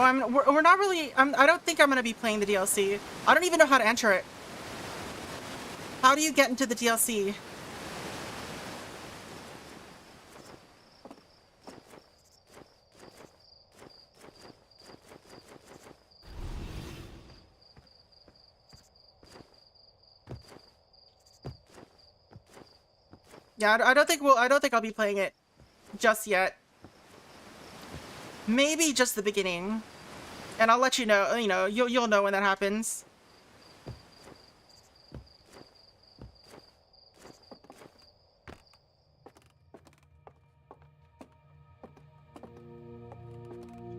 Oh, we're not really, I don't think I'm gonna be playing the DLC. I don't even know how to enter it. How do you get into the DLC? Yeah, I don't think I'll be playing it just yet. Maybe just the beginning. And I'll let you know, you'll know when that happens.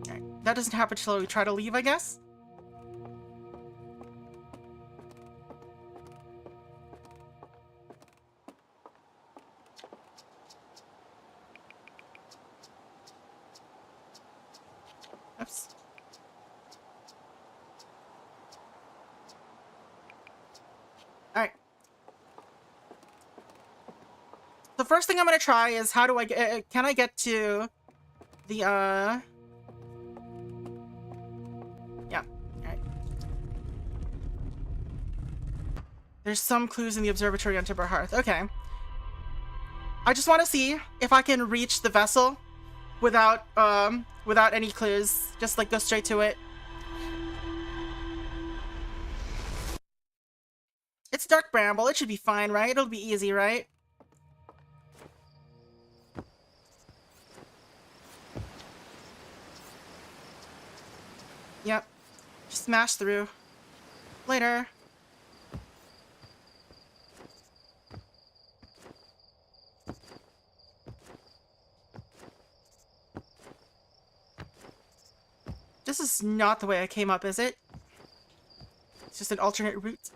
Alright, that doesn't happen until we try to leave, I guess. Oops. Alright. The first thing I'm gonna try is how do I get, can I get to the, yeah. Alright. There's some clues in the observatory on Timber Hearth. Okay. I just want to see if I can reach the vessel without any clues. Just like go straight to it. It's Dark Bramble. It should be fine, right? It'll be easy, right? Yep. Just smash through. Later. This is not the way I came up, is it? It's just an alternate route.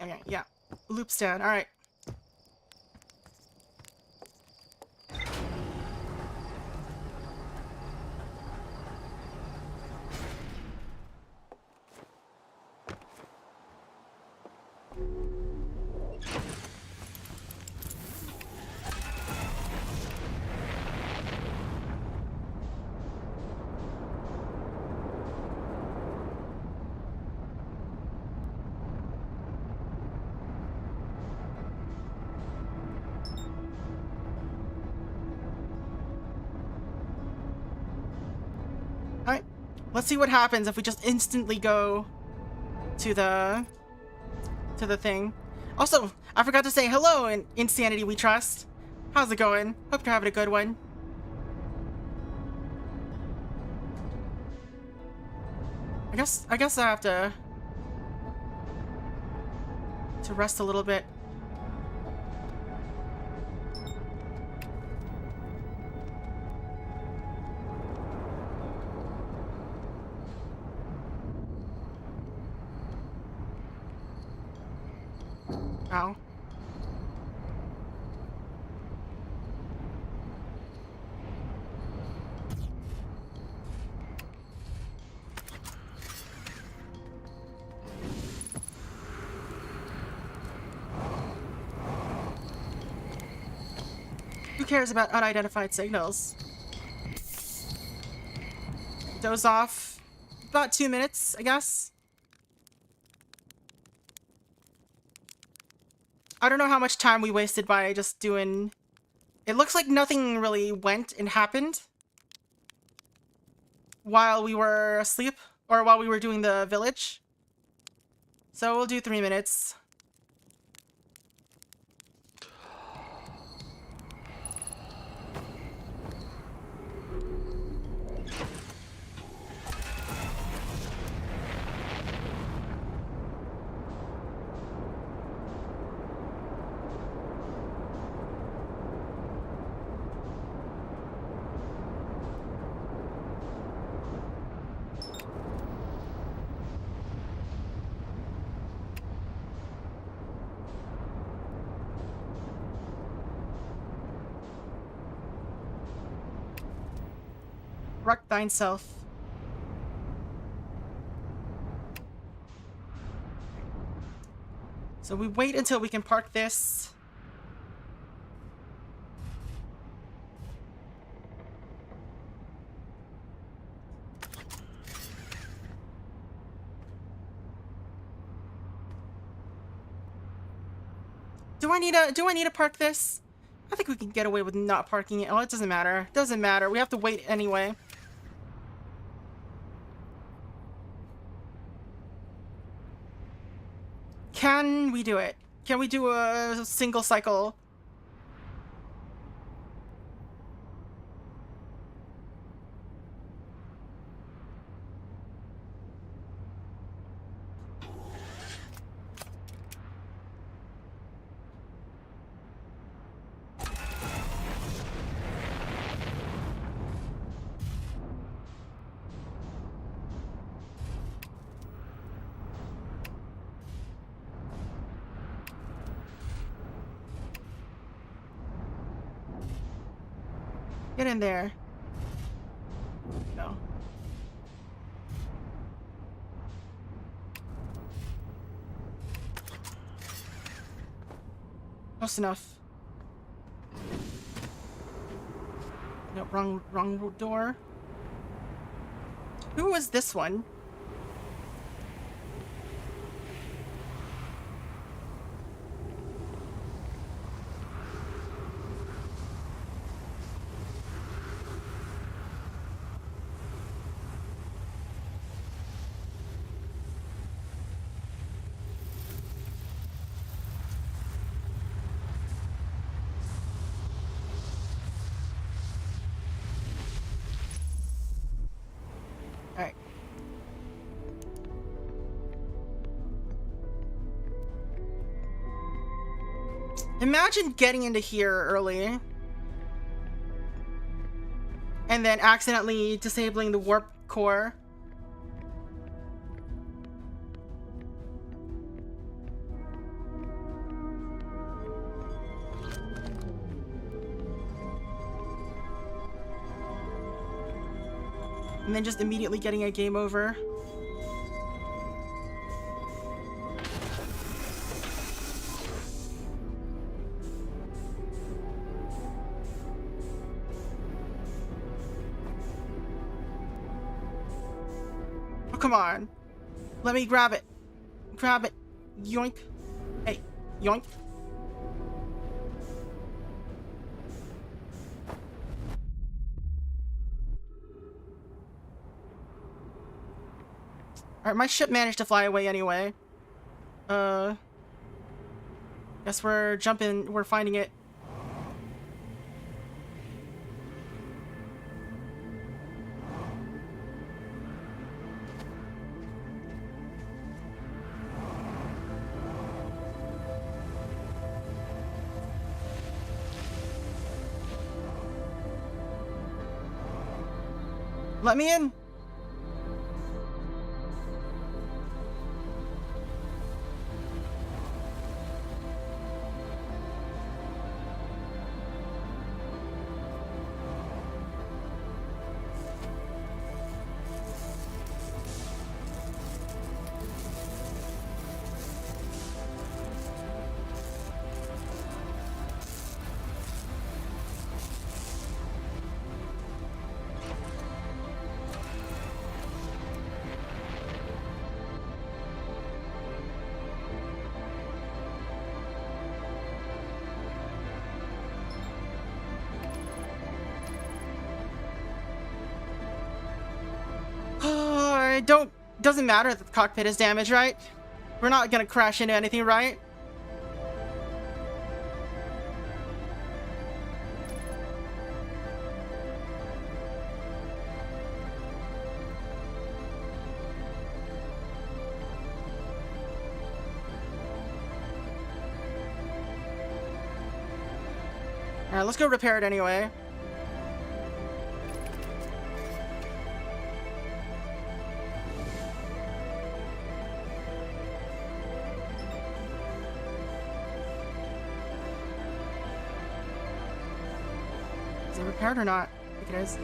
Okay, yeah. Loop stand, alright. Alright, let's see what happens if we just instantly go to the thing. Also, I forgot to say hello in Insanity We Trust. How's it going? Hope you're having a good one. I guess I have to rest a little bit. Ow. Who cares about unidentified signals? Doze off. About 2 minutes, I guess. I don't know how much time we wasted by just doing... It looks like nothing really went and happened while we were asleep, or while we were doing the village. So we'll do 3 minutes. Wreck thine self. So we wait until we can park this. Do I need to park this? I think we can get away with not parking it. Oh, it doesn't matter. Doesn't matter. We have to wait anyway. Can we do it? Can we do a single cycle? Get in there. No. Close enough. No, wrong door. Who was this one? Alright. Imagine getting into here early and then accidentally disabling the warp core. And then just immediately getting a game over. Oh, come on. Let me grab it. Grab it. Yoink. Hey, yoink. Alright, my ship managed to fly away anyway. Guess we're finding it. Let me in. Doesn't matter that the cockpit is damaged, right? We're not gonna crash into anything, right? Alright, let's go repair it anyway. Is it repaired or not? I think it is.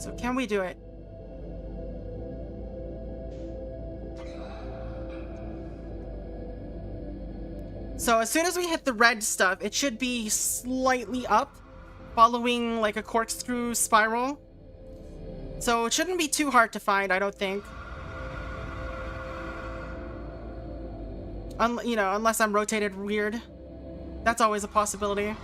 So can we do it? So as soon as we hit the red stuff, it should be slightly up, following like a corkscrew spiral. So it shouldn't be too hard to find, I don't think. You know, unless I'm rotated weird. That's always a possibility.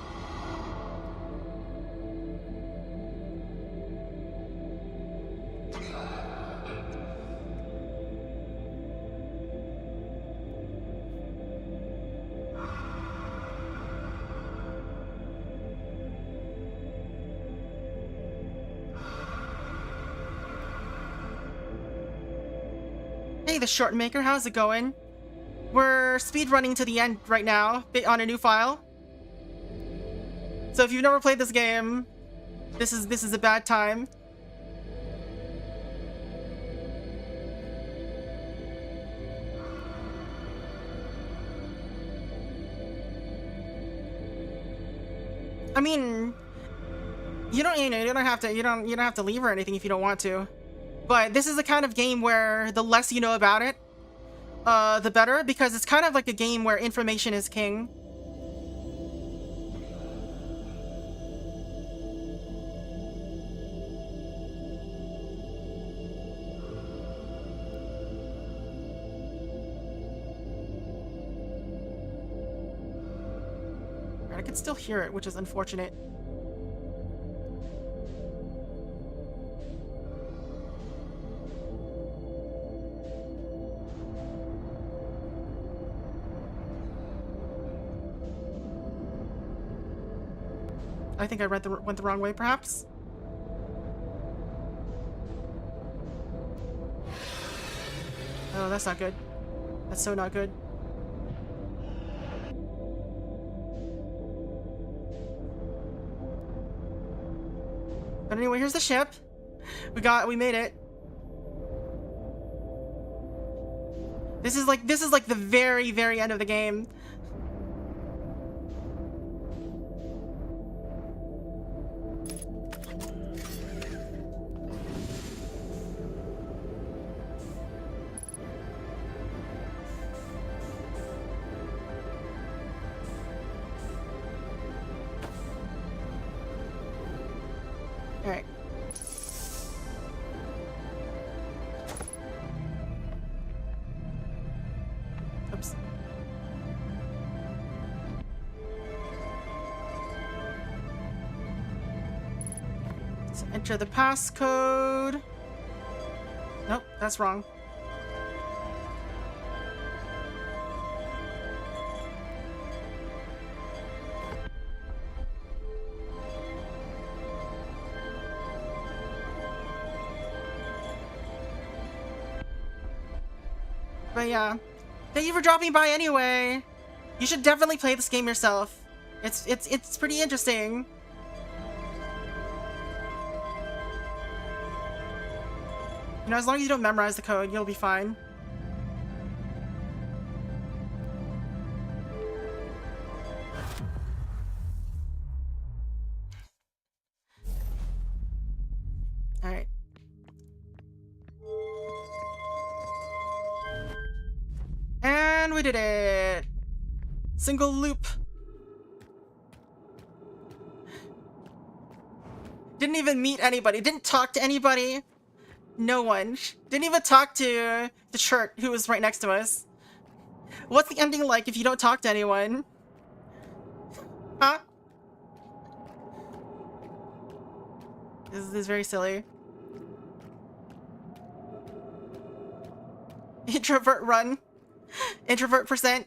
Hey, the short maker, how's it going? We're speedrunning to the end right now on a new file. So if you've never played this game, this is a bad time. I mean, you don't have to leave or anything if you don't want to. But this is the kind of game where the less you know about it, the better, because it's kind of like a game where information is king. I can still hear it, which is unfortunate. I think I went the wrong way, perhaps? Oh, that's not good. That's so not good. But anyway, here's the ship. We made it. This is like the very, very end of the game. Alright. Oops. Let's enter the passcode. Nope, that's wrong. But yeah, thank you for dropping by anyway. You should definitely play this game yourself. It's pretty interesting. You know, as long as you don't memorize the code, you'll be fine. Alright. And we did it! Single loop. Didn't even meet anybody. Didn't talk to anybody. No one. Didn't even talk to the church who was right next to us. What's the ending like if you don't talk to anyone? Huh? This is very silly. Introvert run. Introvert percent.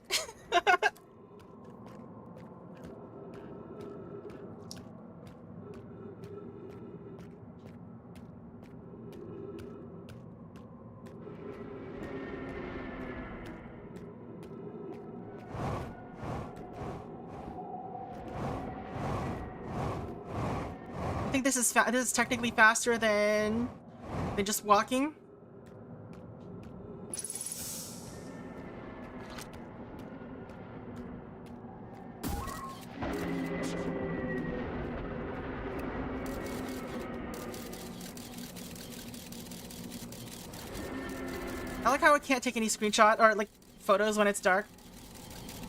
I think this is technically faster than just walking. I like how it can't take any screenshot or like photos when it's dark.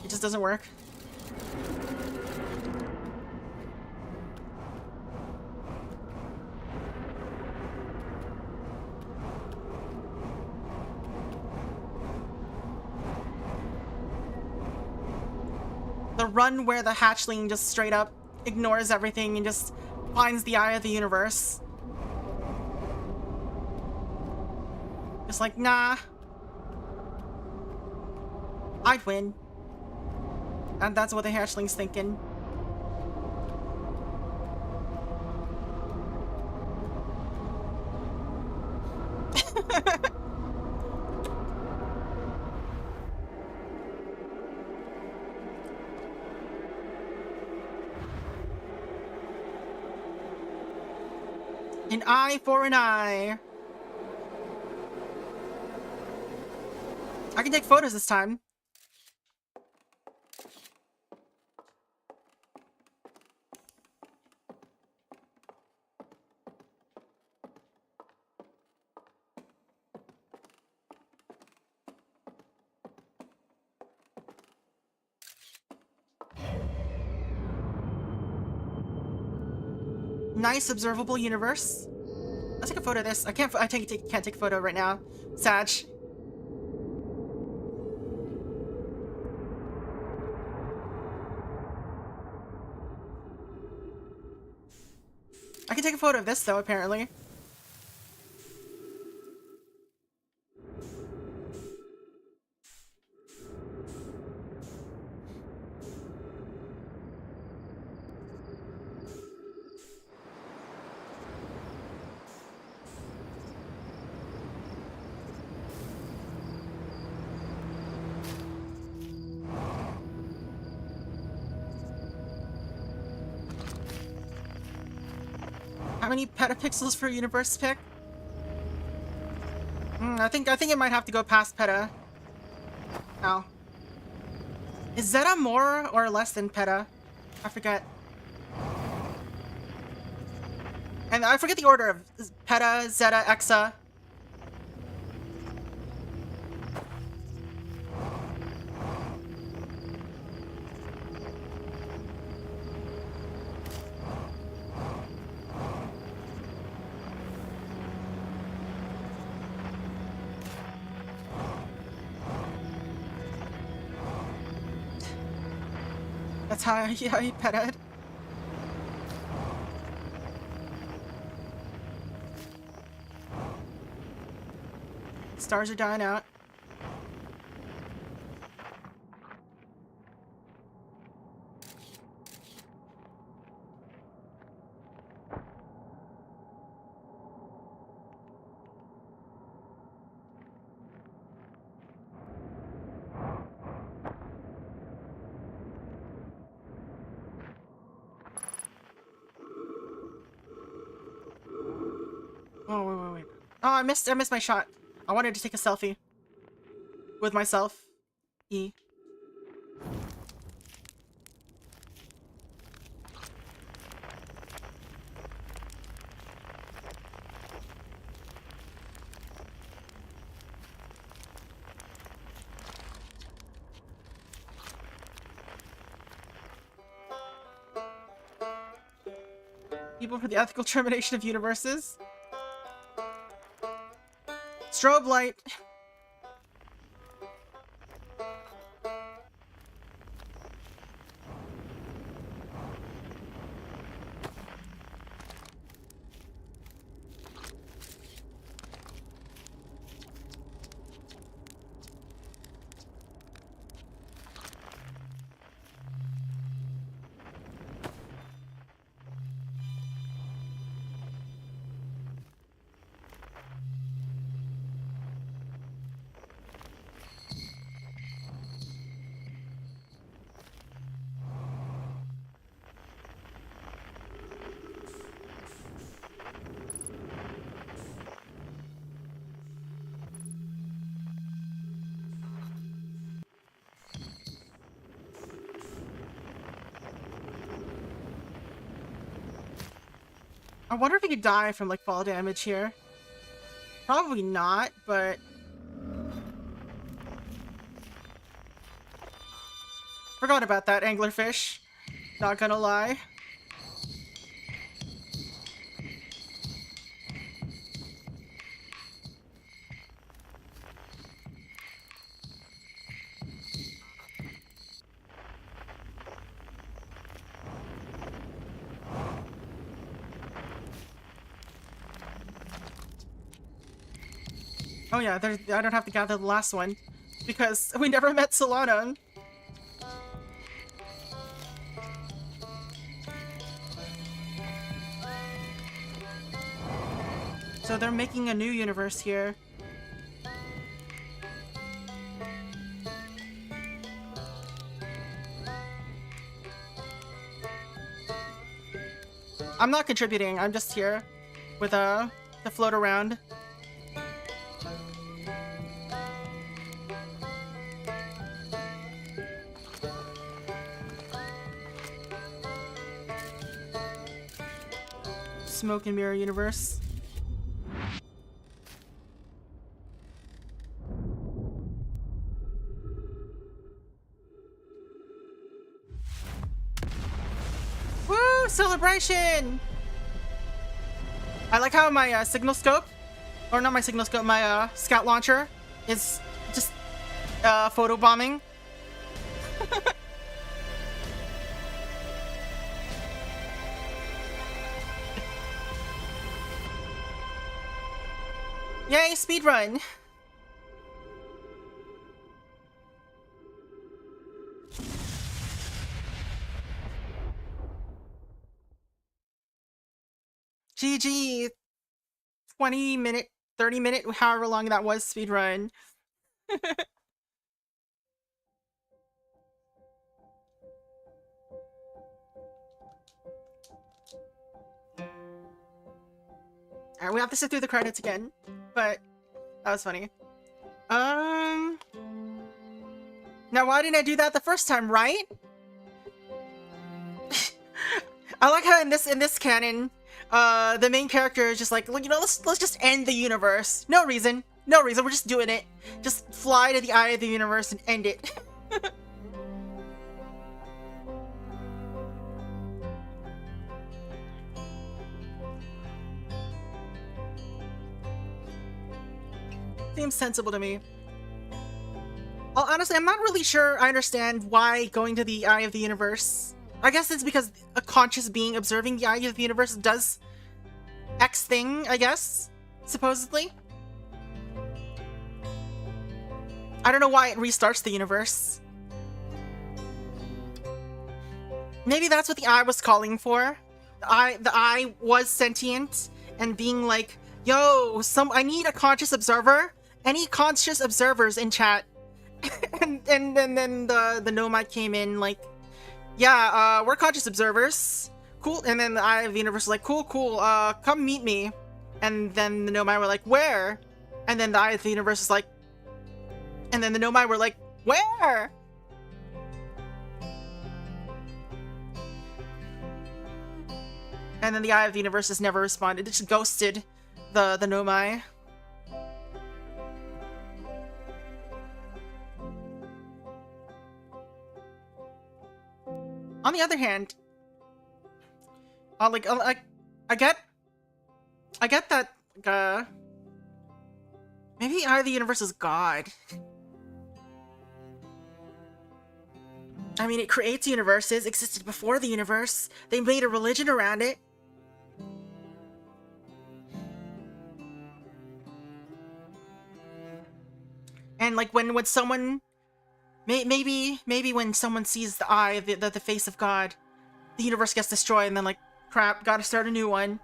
It just doesn't work. The run where the hatchling just straight up ignores everything and just finds the eye of the universe. Just like, nah. I'd win. And that's what the hatchling's thinking. An eye for an eye. I can take photos this time. Nice observable universe. Let's take a photo of this. I can't take a photo right now. Sag. I can take a photo of this though, apparently. How many petapixels for universe pick? I think it might have to go past peta. Ow. Is Zeta more or less than peta? I forget. And I forget the order of peta, zeta, exa. That's how he petted. Stars are dying out. Oh, wait. Oh, I missed my shot. I wanted to take a selfie. With myself. E. People for the ethical termination of universes. Strobe light. I wonder if he could die from, like, fall damage here. Probably not, but Forgot about that anglerfish. Not gonna lie. Oh yeah, I don't have to gather the last one, because we never met Solana. So they're making a new universe here. I'm not contributing, I'm just here with to float around. Smoke and mirror universe. Woo! Celebration! I like how my signal scope, or not my signal scope, my scout launcher is just photo bombing. Yay, speedrun! GG! 20-minute, 30-minute, however long that was, speedrun. Alright, we have to sit through the credits again, but that was funny. Now why didn't I do that the first time, right? I like how in this canon, the main character is just like, you know, let's just end the universe. No reason. No reason, we're just doing it. Just fly to the eye of the universe and end it. Seems sensible to me. Well, honestly, I'm not really sure I understand why going to the eye of the universe. I guess it's because a conscious being observing the eye of the universe does X thing, I guess, supposedly. I don't know why it restarts the universe. Maybe that's what the eye was calling for. The eye was sentient and being like, yo, I need a conscious observer. Any conscious observers in chat? and then the Nomad came in like, yeah, we're conscious observers. Cool. And then the eye of the universe was like, cool, come meet me. And then the Nomad were like, where? And then the eye of the universe is like, and then the Nomad were like, where? And then the eye of the universe has never responded. It just ghosted the Nomai. On the other hand, I get that maybe Eye of the Universe is God. I mean, it creates universes, existed before the universe. They made a religion around it. And like when someone, maybe when someone sees the eye, the face of God, the universe gets destroyed, and then like, crap, gotta start a new one.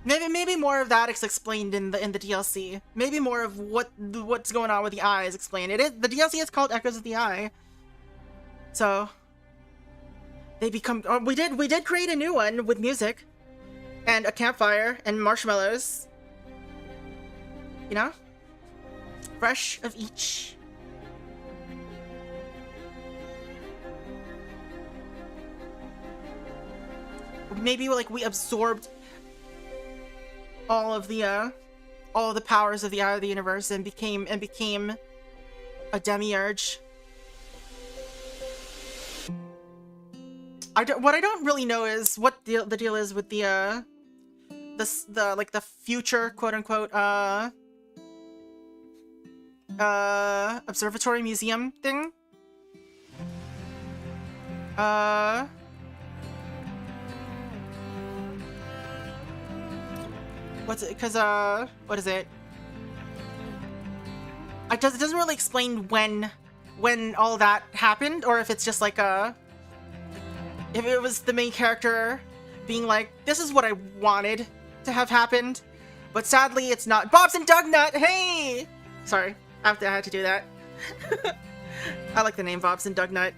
Maybe more of that is explained in the DLC. Maybe more of what's going on with the eye is explained. The DLC is called Echoes of the Eye. So they become. We did create a new one with music, and a campfire and marshmallows. You know, fresh of each. Maybe like we absorbed all of the all the powers of the Eye of the Universe and became a demiurge. What I don't really know is what the deal is with the future quote unquote observatory museum thing. What's it? Because what is it? It doesn't really explain when all that happened, or if it's just like if it was the main character being like, this is what I wanted to have happened, but sadly it's not. Bob's and Dugnut, hey! Sorry, I had to do that. I like the name Bob's and Dugnut.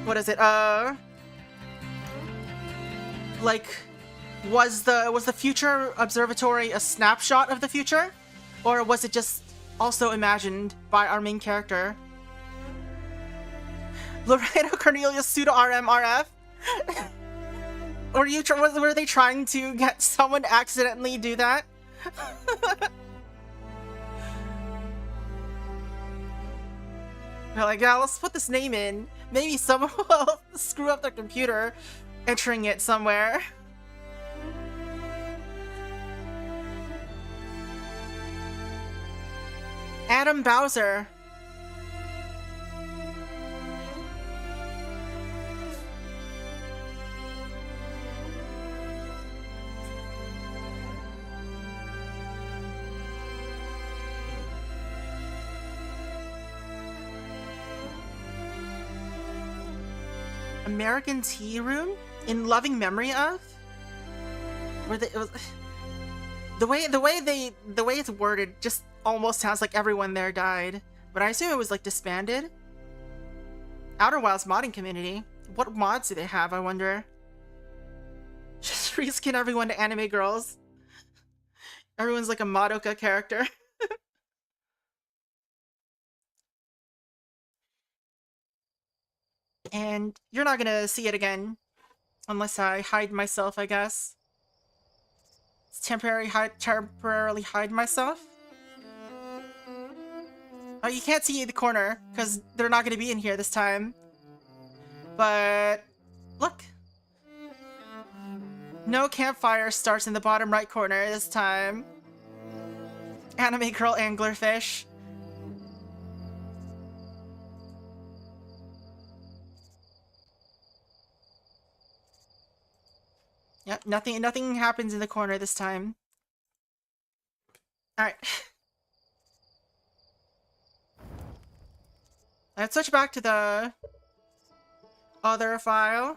What is it? Like, was the future observatory a snapshot of the future, or was it just also imagined by our main character? Laredo Cornelius pseudo RMRF? Were they trying to get someone to accidentally do that? They're like, yeah, let's put this name in. Maybe someone will screw up their computer entering it somewhere. Adam Bowser. American Tea Room in loving memory of? The way it's worded just almost sounds like everyone there died, but I assume it was like disbanded. Outer Wilds modding community. What mods do they have, I wonder? Just reskin everyone to anime girls. Everyone's like a Madoka character. And you're not gonna see it again. Unless I hide myself, I guess. It's temporarily hide myself. Oh, you can't see the corner, because they're not gonna be in here this time. But... look! No campfire starts in the bottom right corner this time. Anime girl anglerfish. Yep, nothing happens in the corner this time. Alright. Let's switch back to the other file.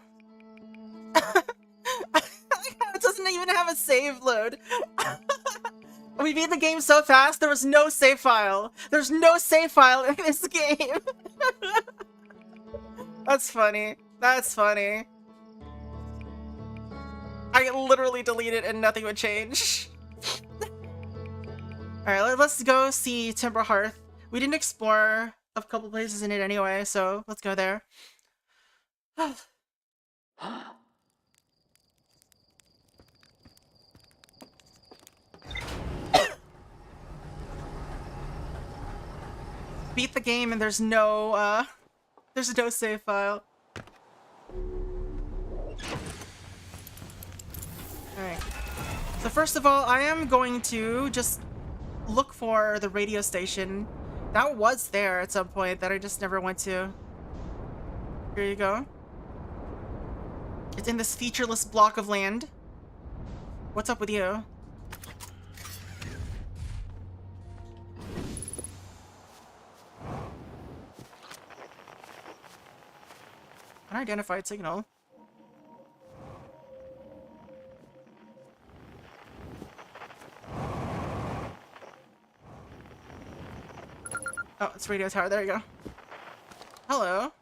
It doesn't even have a save load. We beat the game so fast, there was no save file. There's no save file in this game. That's funny. That's funny. I literally deleted and nothing would change. Alright, let's go see Timber Hearth. We didn't explore a couple places in it anyway, so let's go there. Beat the game and there's no save file. Alright. So first of all, I am going to just look for the radio station. That was there at some point that I just never went to. Here you go. It's in this featureless block of land. What's up with you? Unidentified signal. Oh, it's radio tower. There you go. Hello.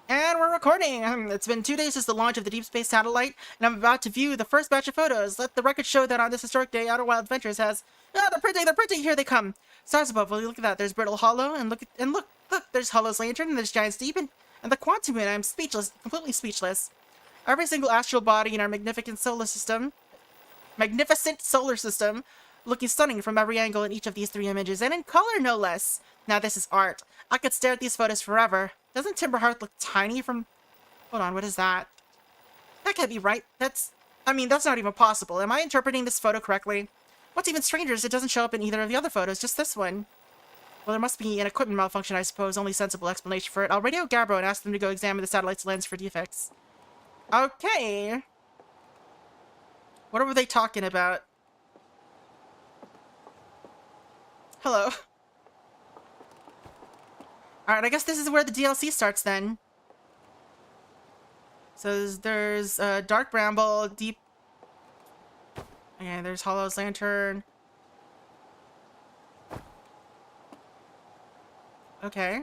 And we're recording! It's been 2 days since the launch of the Deep Space Satellite, and I'm about to view the first batch of photos. Let the record show that on this historic day, Outer Wild Adventures has... Ah, they're printing! Here they come! Stars above, will you look at that? There's Brittle Hollow, and look, there's Hollow's Lantern, and there's Giant's Deep, and the Quantum Moon. I'm speechless, completely speechless. Every single astral body in our magnificent solar system, looking stunning from every angle in each of these 3 images, and in color no less. Now this is art. I could stare at these photos forever. Doesn't Timberhearth look tiny from... Hold on, what is that? That can't be right. That's not even possible. Am I interpreting this photo correctly? What's even stranger is it doesn't show up in either of the other photos, just this one. Well, there must be an equipment malfunction, I suppose. Only sensible explanation for it. I'll radio Gabbro and ask them to go examine the satellite's lens for defects. Okay. What were they talking about? Hello. Alright, I guess this is where the DLC starts then. So there's Dark Bramble, Deep... Okay, there's Hollow's Lantern. Okay.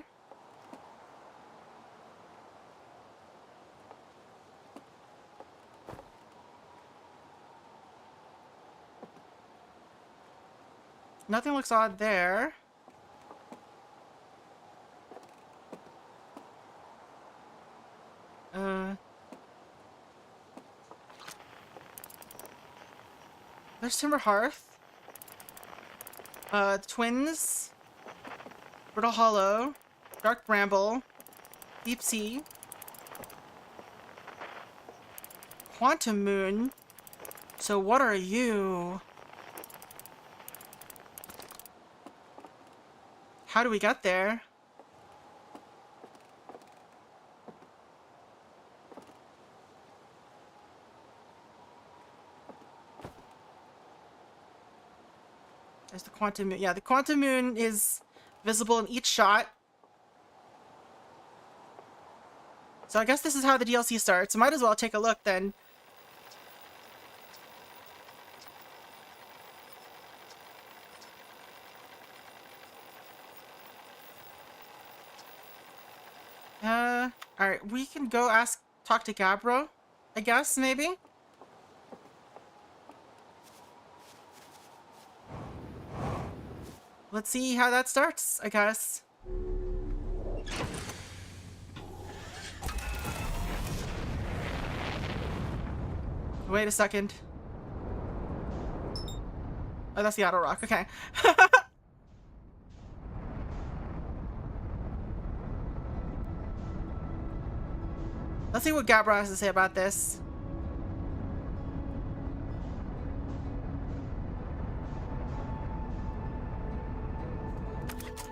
Nothing looks odd there. There's Timberhearth. Twins. Brittle Hollow. Dark Bramble. Deep Sea. Quantum Moon. So what are you? How do we get there? There's the Quantum Moon. Yeah, the Quantum Moon is visible in each shot. So I guess this is how the DLC starts. Might as well take a look then. Alright, we can go talk to Gabbro, I guess, maybe? Let's see how that starts, I guess. Wait a second. Oh, that's the auto rock, okay. Let's see what Gabbro has to say about this.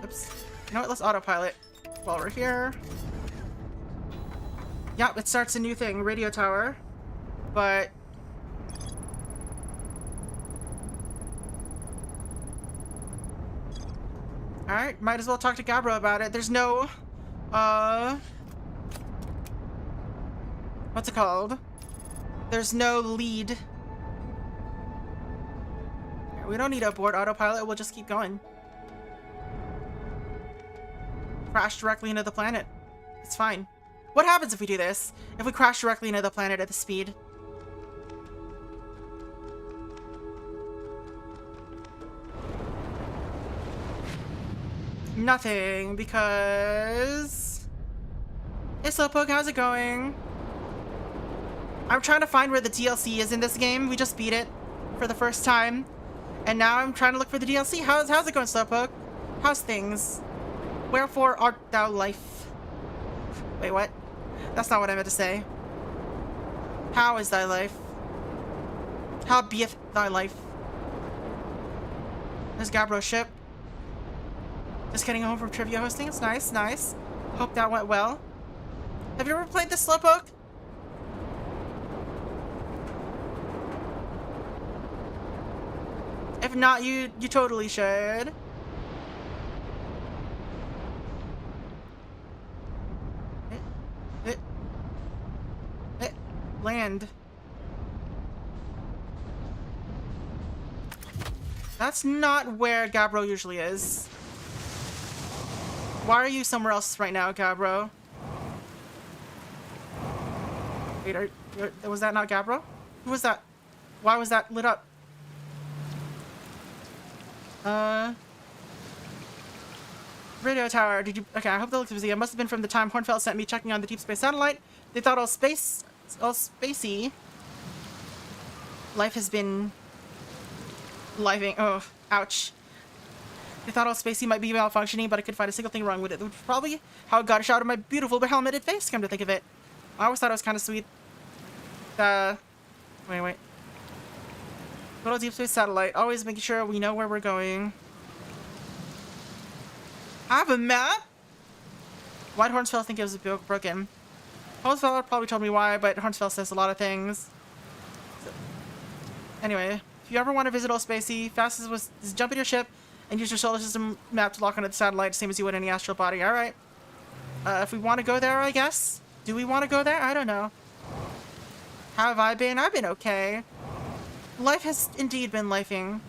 Oops. You know what? Let's autopilot while we're here. Yep, it starts a new thing, radio tower. But... Alright, might as well talk to Gabbro about it. There's no... What's it called? There's no lead. We don't need to abort autopilot, we'll just keep going. Crash directly into the planet. It's fine. What happens if we do this? If we crash directly into the planet at the speed? Nothing, because... Hey Slowpoke, how's it going? I'm trying to find where the DLC is in this game. We just beat it for the first time. And now I'm trying to look for the DLC. How's it going, Slowpoke? How's things? Wherefore art thou life? Wait, what? That's not what I meant to say. How is thy life? How beeth thy life? There's Gabbro's ship. Just getting home from trivia hosting. It's nice, nice. Hope that went well. Have you ever played this, Slowpoke? If not, you totally should. Land. That's not where Gabbro usually is. Why are you somewhere else right now, Gabbro? Wait, was that not Gabbro? Who was that? Why was that lit up? Radio tower, did you... Okay, I hope that looks busy. It must have been from the time Hornfeld sent me checking on the deep space satellite. They thought all space Well, spacey. Life has been living. Oh, ouch. I thought all spacey might be malfunctioning, but I couldn't find a single thing wrong with it. Which is probably how it got a shot of my beautiful but helmeted face, come to think of it. I always thought it was kind of sweet. Wait. Little deep space satellite. Always making sure we know where we're going. I have a map? Why'd Hornsfell think it was broken? Hornsfell probably told me why, but Hornsfell says a lot of things. So, anyway, if you ever want to visit Old Spacey, fastest was jump in your ship and use your solar system map to lock onto the satellite, same as you would any astral body. Alright. If we want to go there, I guess. Do we want to go there? I don't know. How have I been? I've been okay. Life has indeed been lifing.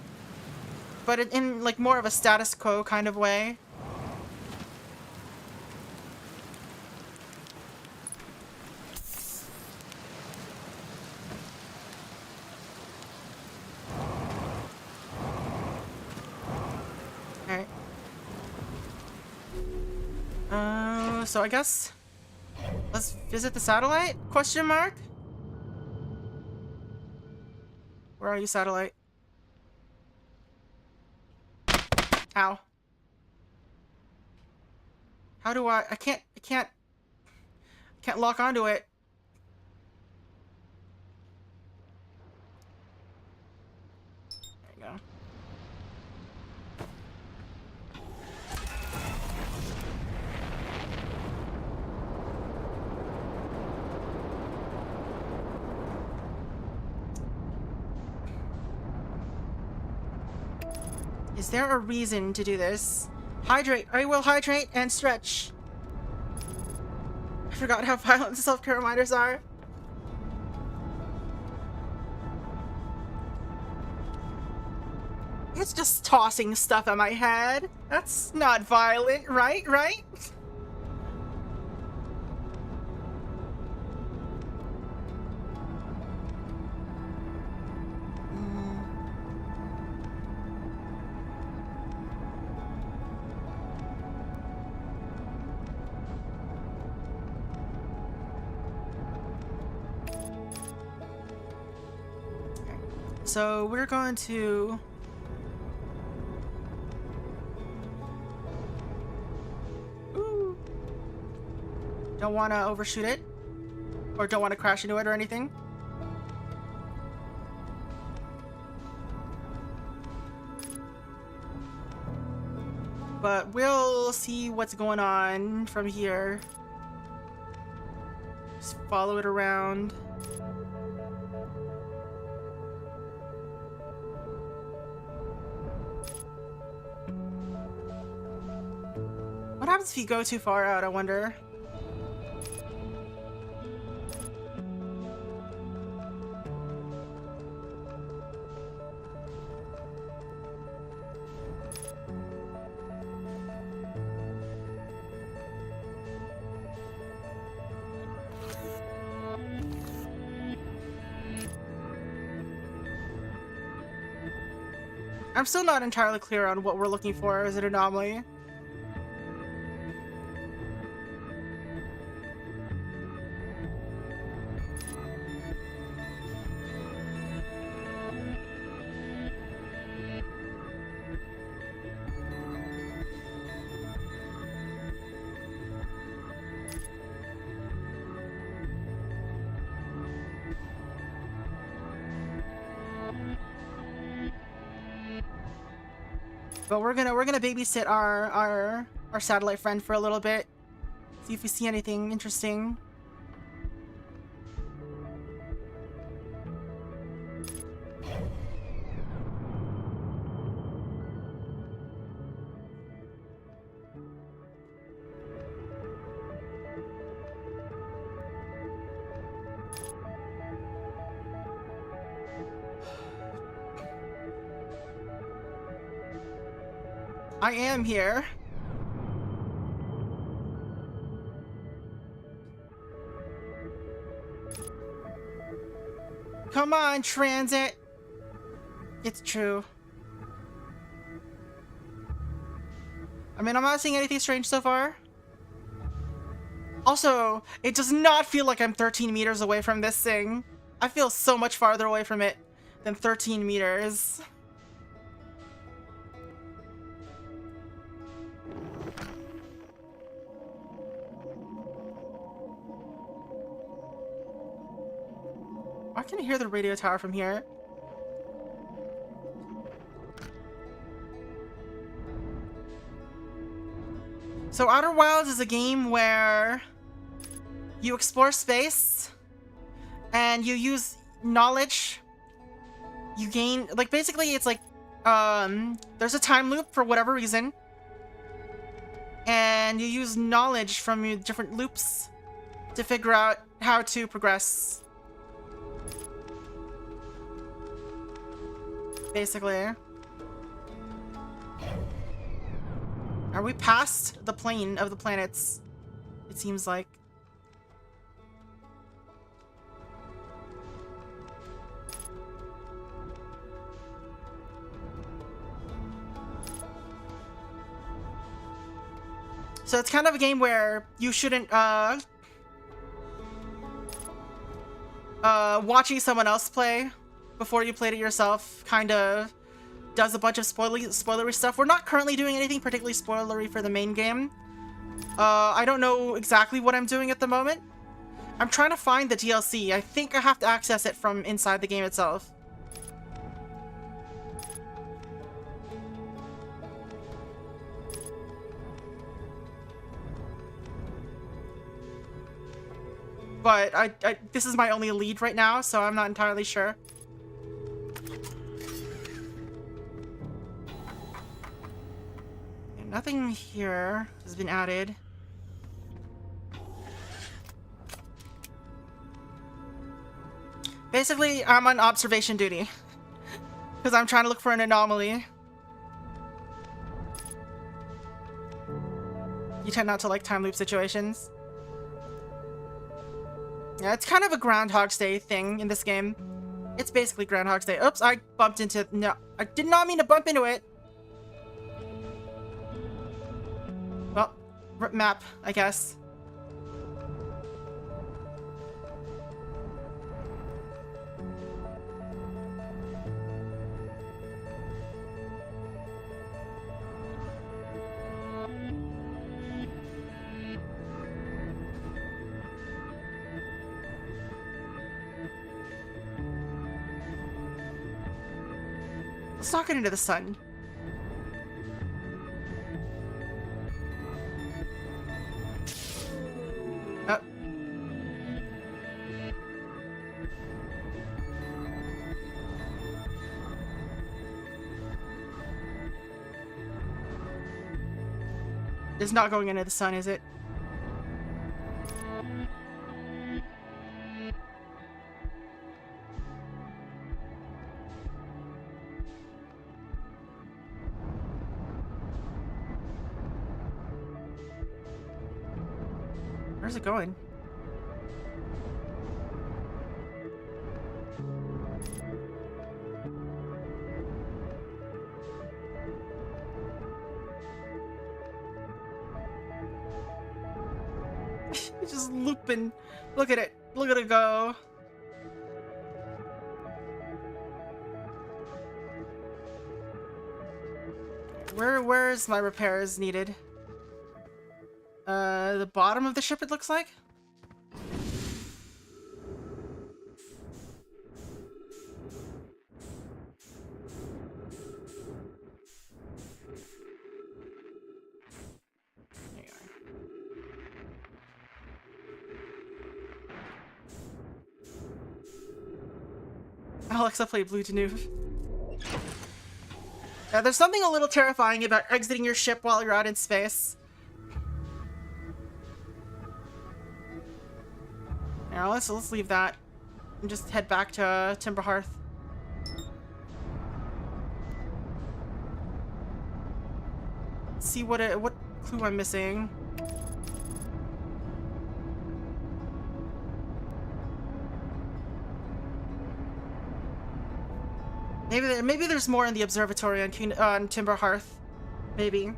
But in like more of a status quo kind of way. Alright. So I guess let's visit the satellite? Question mark? Where are you, satellite? Ow. How do I can't lock onto it. There you go. Is there a reason to do this? Hydrate. I will hydrate and stretch. I forgot how violent the self-care reminders are. It's just tossing stuff at my head. That's not violent, right? Right? So we're going to don't want to overshoot it or don't want to crash into it or anything. But we'll see what's going on from here. Just follow it around. What happens if you go too far out, I wonder? I'm still not entirely clear on what we're looking for as an anomaly. But we're gonna babysit our satellite friend for a little bit. See if we see anything interesting. I am here. Come on, transit. It's true. I mean, I'm not seeing anything strange so far. Also, it does not feel like I'm 13 meters away from this thing. I feel so much farther away from it than 13 meters. I can hear the radio tower from here. So Outer Wilds is a game where you explore space and you use knowledge. You gain, like, basically it's like, there's a time loop for whatever reason. And you use knowledge from your different loops to figure out how to progress. Basically. Are we past the plane of the planets? It seems like. So it's kind of a game where you shouldn't, watching someone else play before you played it yourself kind of does a bunch of spoilery stuff. We're not currently doing anything particularly spoilery for the main game. I don't know exactly what I'm doing at the moment. I'm trying to find the DLC. I think I have to access it from inside the game itself. But this is my only lead right now, so I'm not entirely sure. Okay, nothing here has been added. Basically, I'm on observation duty. Because I'm trying to look for an anomaly. You tend not to like time loop situations. Yeah, it's kind of a Groundhog's Day thing in this game. It's basically Groundhog's Day. Oops, I bumped into... No, I did not mean to bump into it. Well, map, I guess. Let's not get into the sun. Oh. It's not going into the sun, is it? Where's it going? It's just looping. Look at it. Look at it go. Where's my repairs needed? The bottom of the ship, it looks like? There you are. Alexa, play Blue Danube. Yeah, there's something a little terrifying about exiting your ship while you're out in space. Now let's leave that and just head back to Timber Hearth. See what clue I'm missing. Maybe there's more in the observatory on Timber Hearth. Maybe.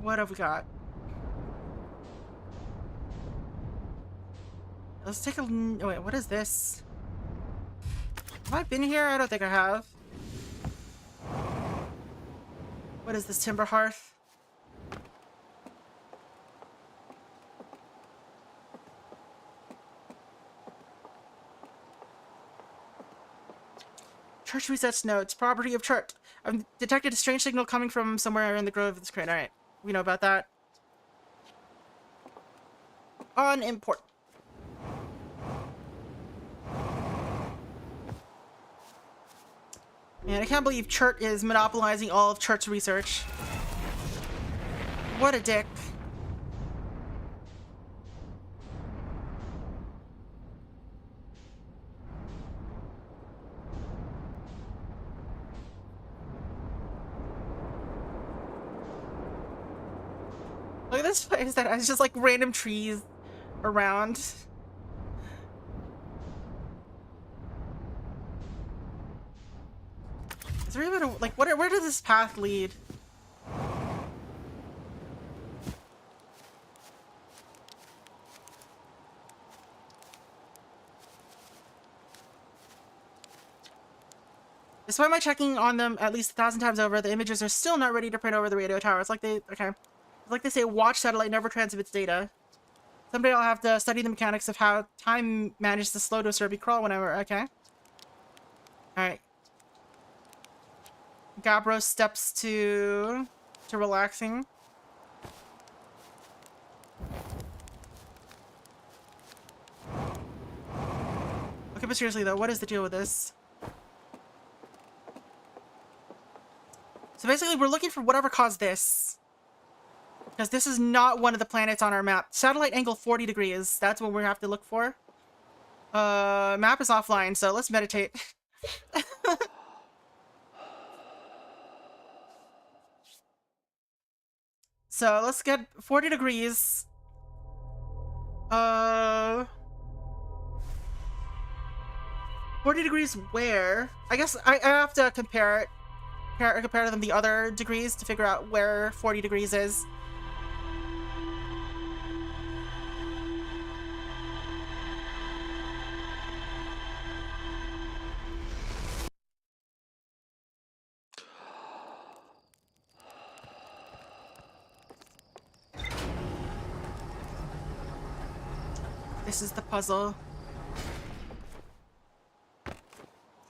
what have we got? Let's take a... Oh, wait, what is this? Have I been here? I don't think I have. What is this, timber hearth? Church resets notes. Property of church. I've detected a strange signal coming from somewhere in the grove of this crane. Alright, we know about that. Unimportant. Man, I can't believe Churt is monopolizing all of Churt's research. What a dick. Look at this place that has just like random trees around. Is there even a, like, where does this path lead? Despite my checking on them at least 1,000 times over, the images are still not ready to print over the radio tower. It's like they, okay. It's like they say, watch satellite never transmits data. Someday I'll have to study the mechanics of how time manages to slow to a Serbi crawl whenever, okay. Alright. Gabbro steps to relaxing. Okay, but seriously though, what is the deal with this? So basically we're looking for whatever caused this. Because this is not one of the planets on our map. Satellite angle 40 degrees. That's what we have to look for. Map is offline, so let's meditate. So let's get 40 degrees. 40 degrees where? I guess I have to compare to them the other degrees to figure out where 40 degrees is. This is the puzzle.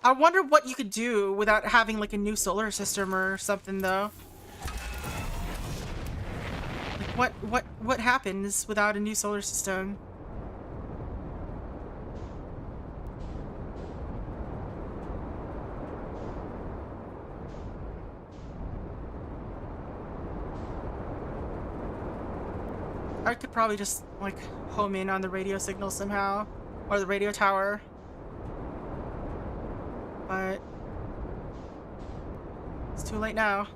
I wonder what you could do without having like a new solar system or something though. Like what happens without a new solar system? I could probably just like home in on the radio signal somehow, or the radio tower. But it's too late now.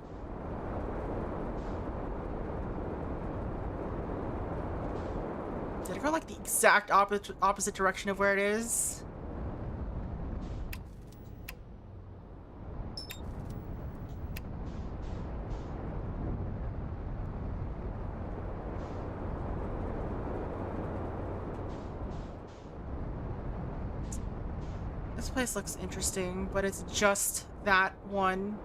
Did I go like the exact opposite direction of where it is? This place looks interesting, but it's just that one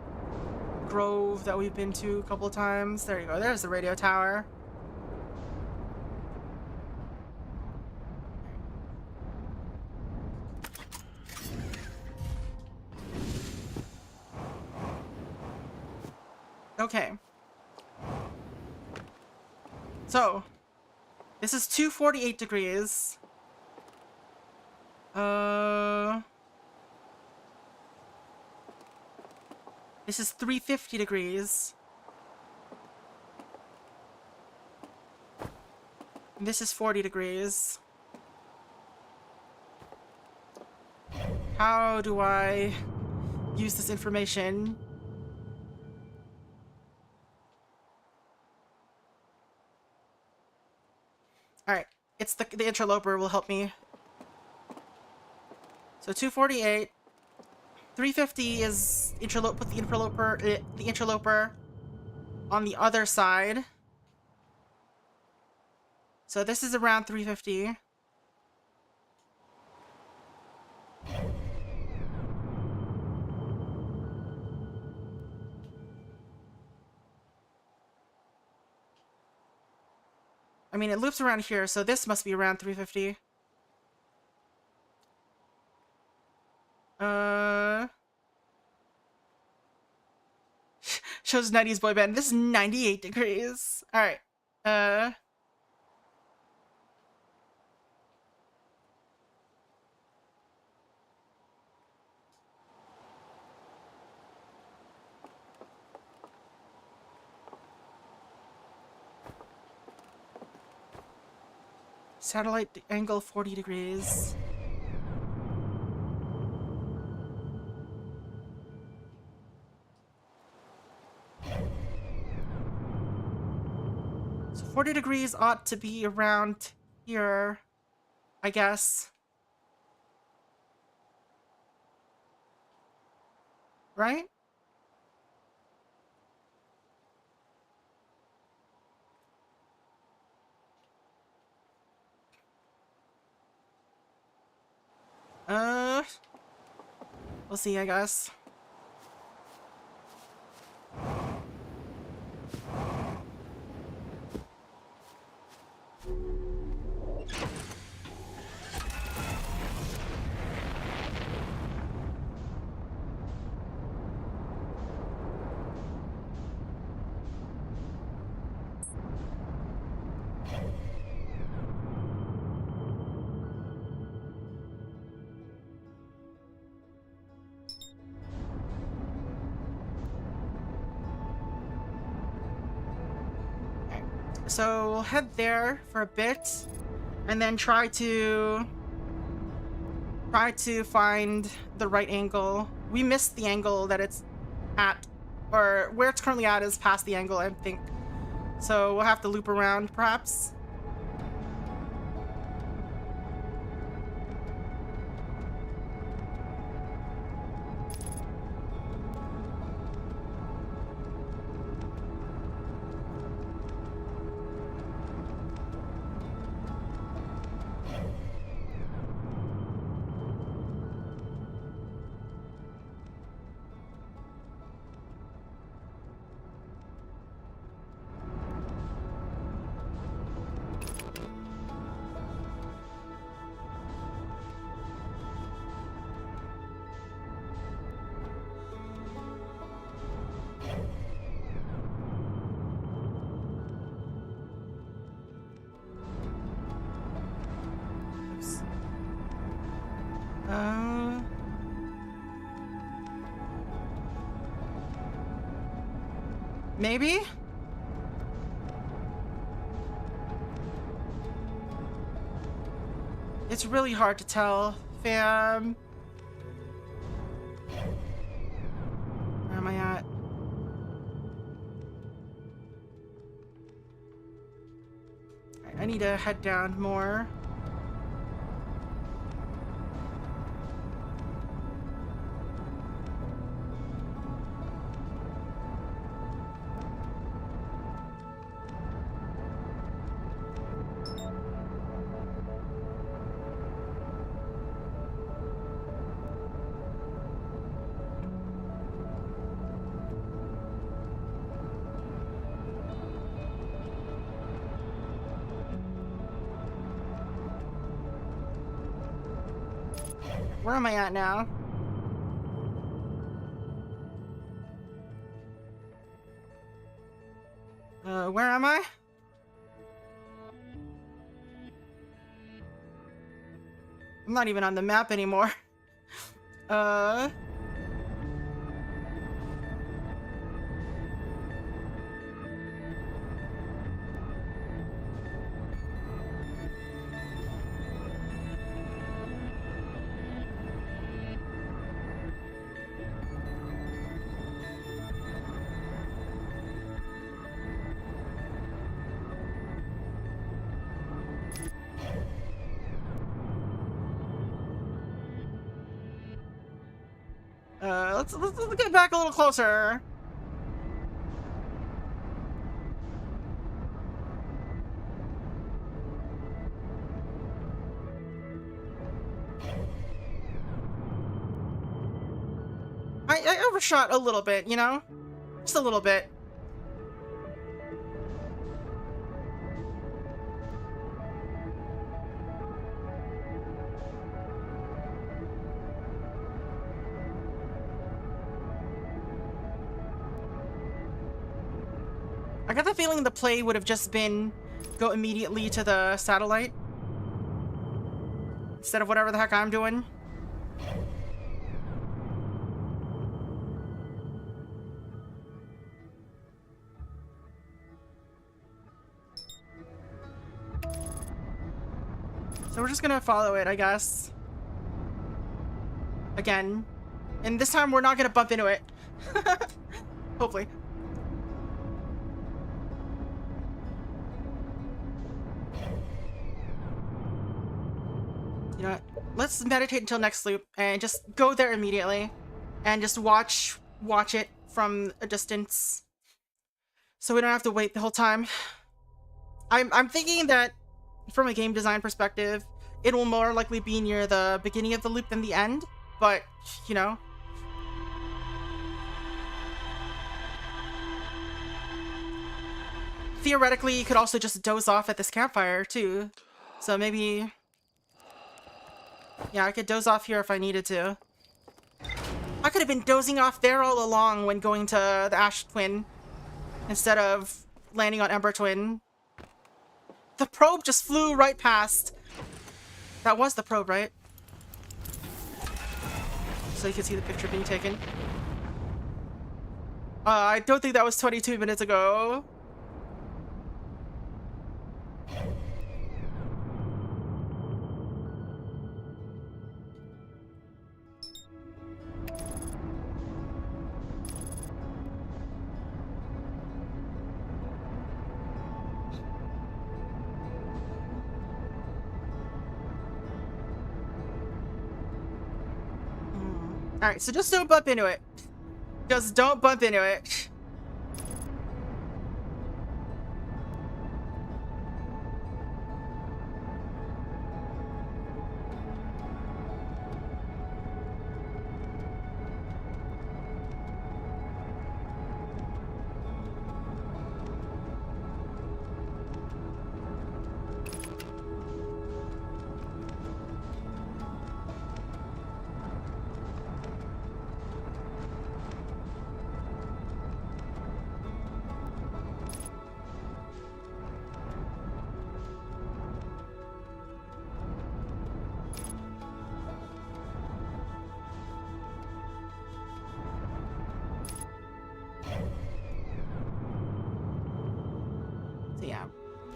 grove that we've been to a couple of times. There you go. There's the radio tower. Okay. So, this is 248 degrees. This is 350 degrees. And this is 40 degrees. How do I use this information? Alright, it's the interloper will help me. So 248. 350 is put the interloper on the other side. So this is around 350. I mean, it loops around here, so this must be around 350. Shows 90s boy band. This is 98 degrees. Alright. Satellite angle 40 degrees. So 40 degrees ought to be around here, I guess. Right? We'll see, I guess. So we'll head there for a bit, and then try to find the right angle. We missed the angle that it's at, or where it's currently at is past the angle, I think. So we'll have to loop around, perhaps. Maybe? It's really hard to tell, fam. Where am I at? I need to head down more. Where am I at now? Where am I? I'm not even on the map anymore. Let's get back a little closer. I overshot a little bit, you know? Just a little bit. I got the feeling the play would have just been go immediately to the satellite instead of whatever the heck I'm doing. So we're just gonna follow it, I guess. Again. And this time we're not gonna bump into it. Hopefully. You know what? Let's meditate until next loop and just go there immediately and just watch it from a distance so we don't have to wait the whole time. I'm thinking that from a game design perspective, it will more likely be near the beginning of the loop than the end, but you know. Theoretically, you could also just doze off at this campfire too. So maybe, yeah, I could doze off here if I needed to. I could have been dozing off there all along when going to the Ash Twin instead of landing on Ember Twin. The probe just flew right past. That was the probe, right? So you can see the picture being taken. I don't think that was 22 minutes ago. Alright, so just don't bump into it. Just don't bump into it.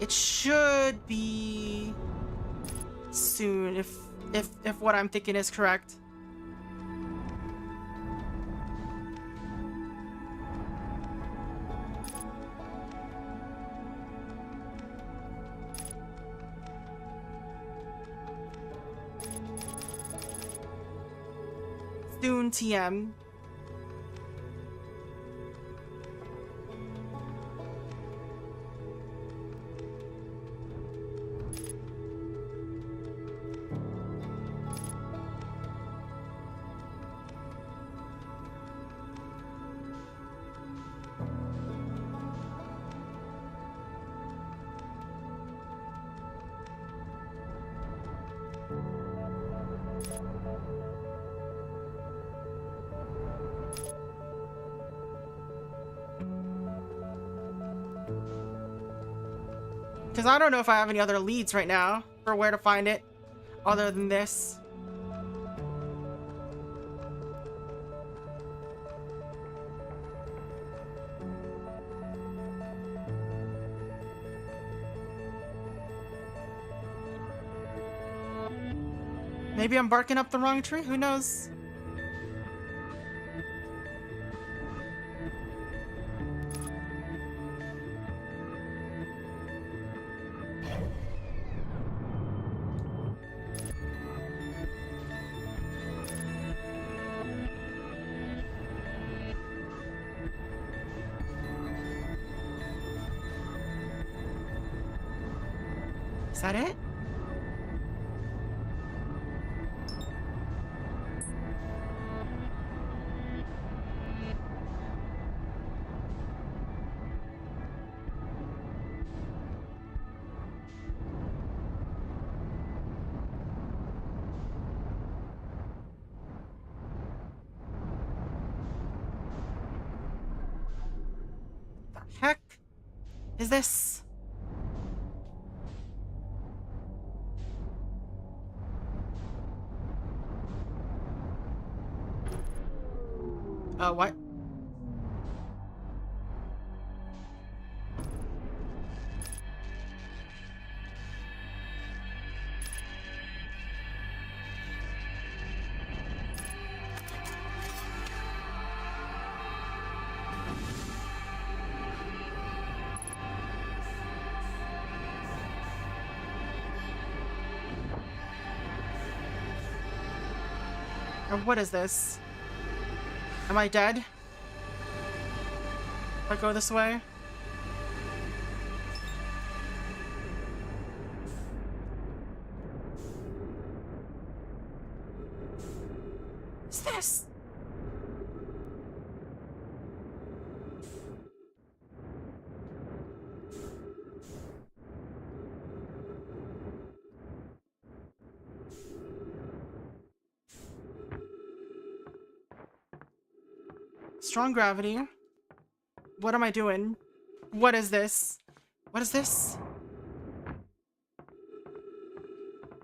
It should be soon if what I'm thinking is correct. Soon TM. Because I don't know if I have any other leads right now for where to find it other than this. Maybe I'm barking up the wrong tree, who knows? Is that it? is this? What? Or what is this? Am I dead? If I go this way? What's this? Strong gravity. What am I doing? What is this? What is this?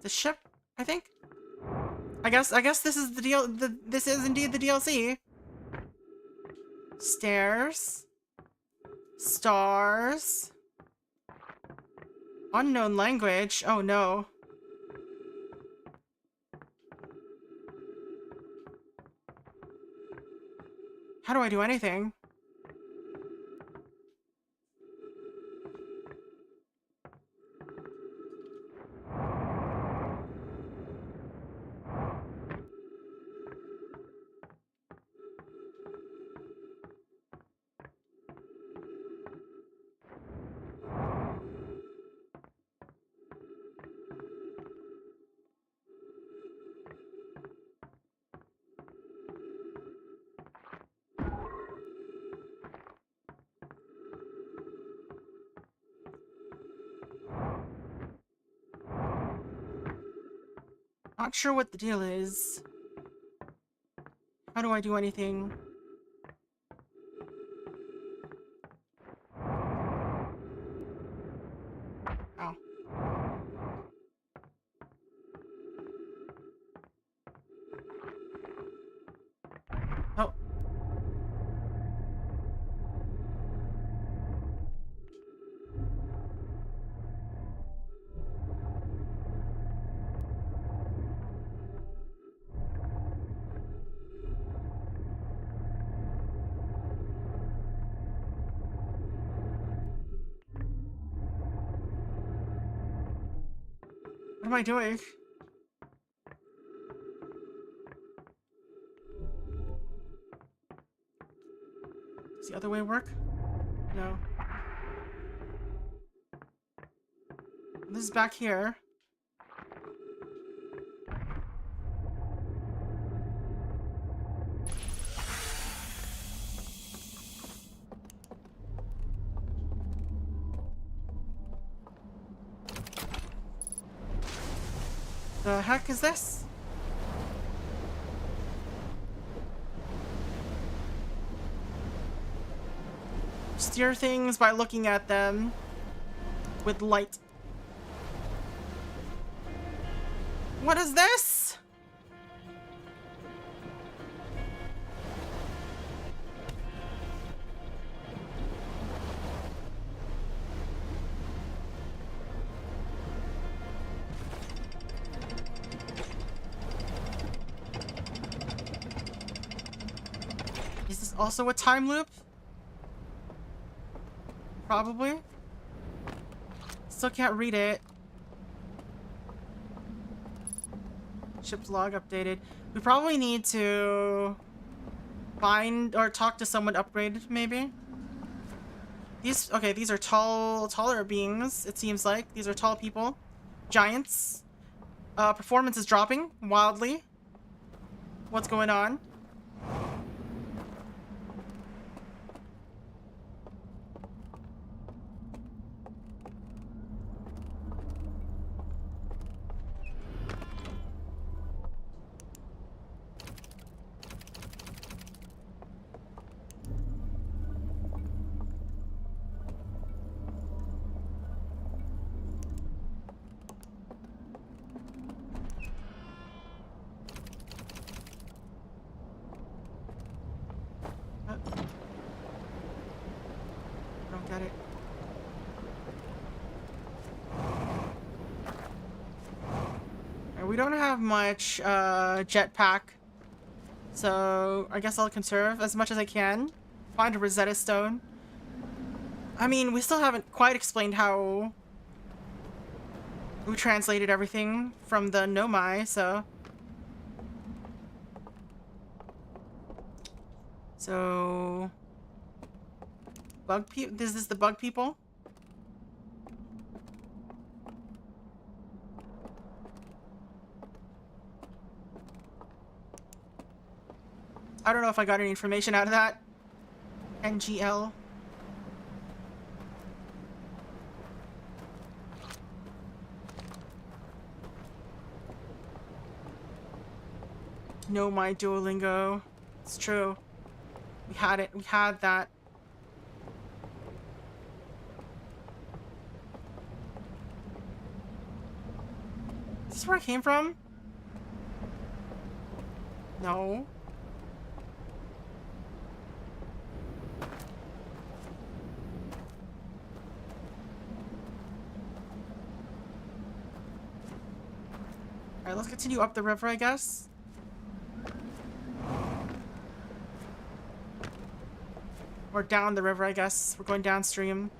The ship, I think? I guess this is this is indeed the DLC. Stairs. Stars. Unknown language. Oh no. How do I do anything? Not sure what the deal is. How do I do anything? Ow. Oh. What am I doing? Does the other way work? No. This is back here. The heck is this? Steer things by looking at them with light. What is this? Is this also a time loop? Probably. Still can't read it. Ship's log updated. We probably need to find or talk to someone upgraded, maybe. These are taller beings, it seems like. These are tall people. Giants. Performance is dropping wildly. What's going on? We don't have much jetpack, so I guess I'll conserve as much as I can. Find a Rosetta Stone. I mean, we still haven't quite explained how we translated everything from the Nomai, so... So... Bug people? This is the bug people? I don't know if I got any information out of that. NGL. No, my Duolingo. It's true. We had it. We had that. Is this where I came from? No. Alright, let's continue up the river, I guess. Or down the river, I guess. We're going downstream.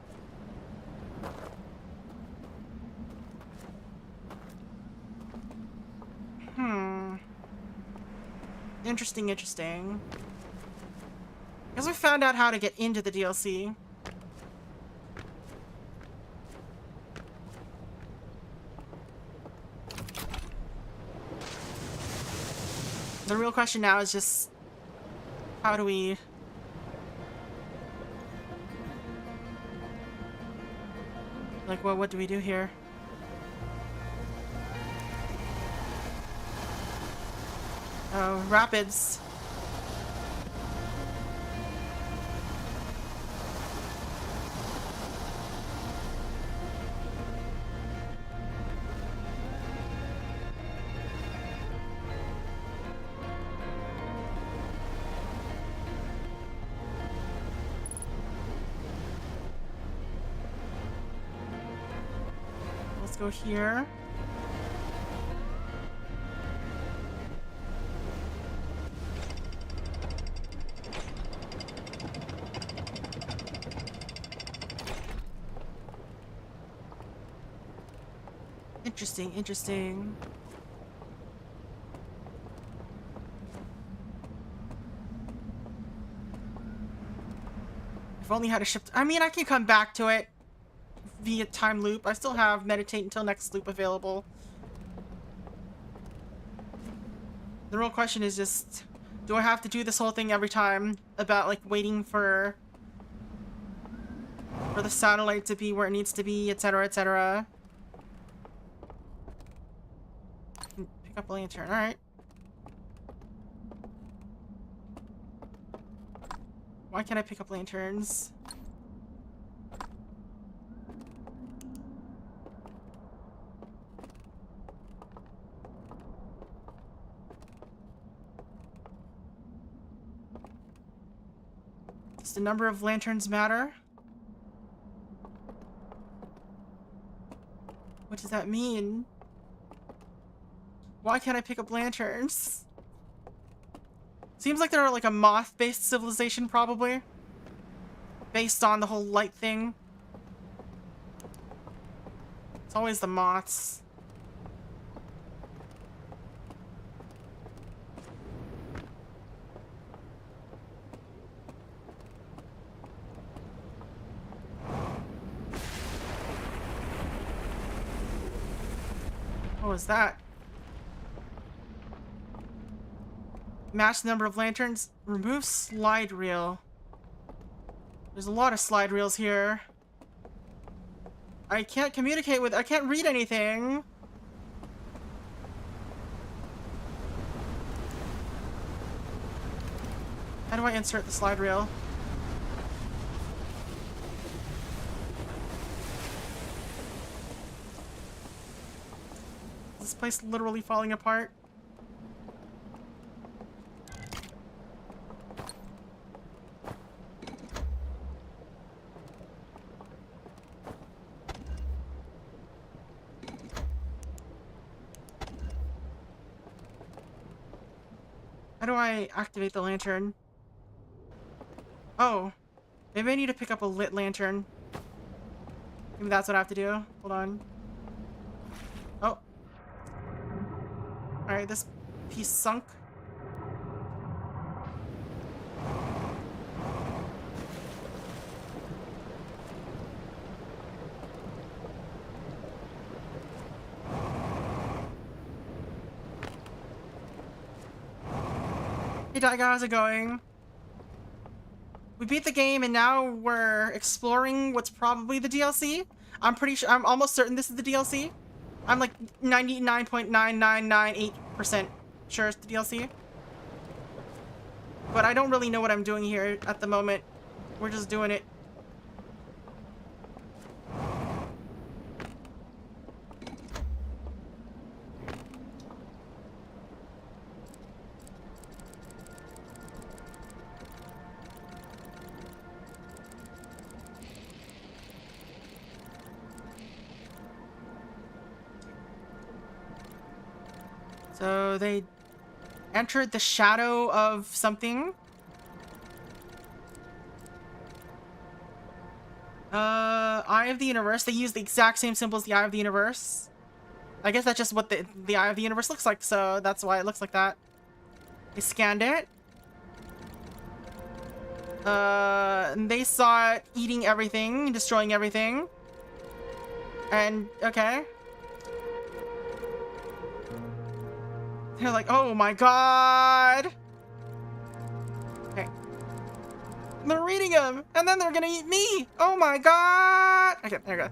Interesting, interesting. I guess we found out how to get into the DLC. The real question now is just... how do we... like, what do we do here? Oh, rapids. Let's go here. Interesting, interesting. If only had a ship. I mean, I can come back to it via time loop. I still have meditate until next loop available. The real question is just, do I have to do this whole thing every time about like waiting for the satellite to be where it needs to be, etc., etc. Pick up a lantern. All right. Why can't I pick up lanterns? Does the number of lanterns matter? What does that mean? Why can't I pick up lanterns? Seems like they're like a moth-based civilization, probably. Based on the whole light thing. It's always the moths. What was that? Match the number of lanterns. Remove slide reel. There's a lot of slide reels here. I can't communicate with... I can't read anything. How do I insert the slide reel? Is this place literally falling apart? How do I activate the lantern? Oh, maybe I need to pick up a lit lantern. Maybe that's what I have to do. Hold on. Oh. Alright, this piece sunk. Hey Daiga, how's it going? We beat the game and now we're exploring what's probably the DLC. I'm pretty sure, I'm almost certain this is the DLC. I'm like 99.9998% sure it's the DLC. But I don't really know what I'm doing here at the moment. We're just doing it. So they entered the shadow of something. Eye of the Universe. They use the exact same symbol as the Eye of the Universe. I guess that's just what the Eye of the Universe looks like, so that's why it looks like that. They scanned it. And they saw it eating everything, destroying everything. And, okay. They're like, oh my god! Okay. They're reading them, and then they're gonna eat me! Oh my god! Okay, there we go.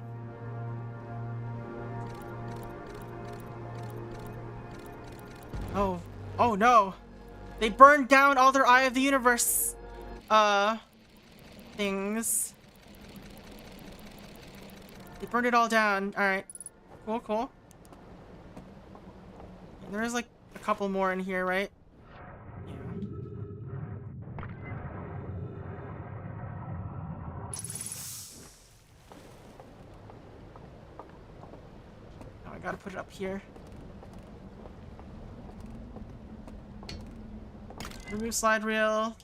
Oh. Oh no. They burned down all their Eye of the Universe, things. They burned it all down. Alright. Cool, cool. There's like a couple more in here, right? Yeah. Oh, I gotta put it up here. Remove slide reel.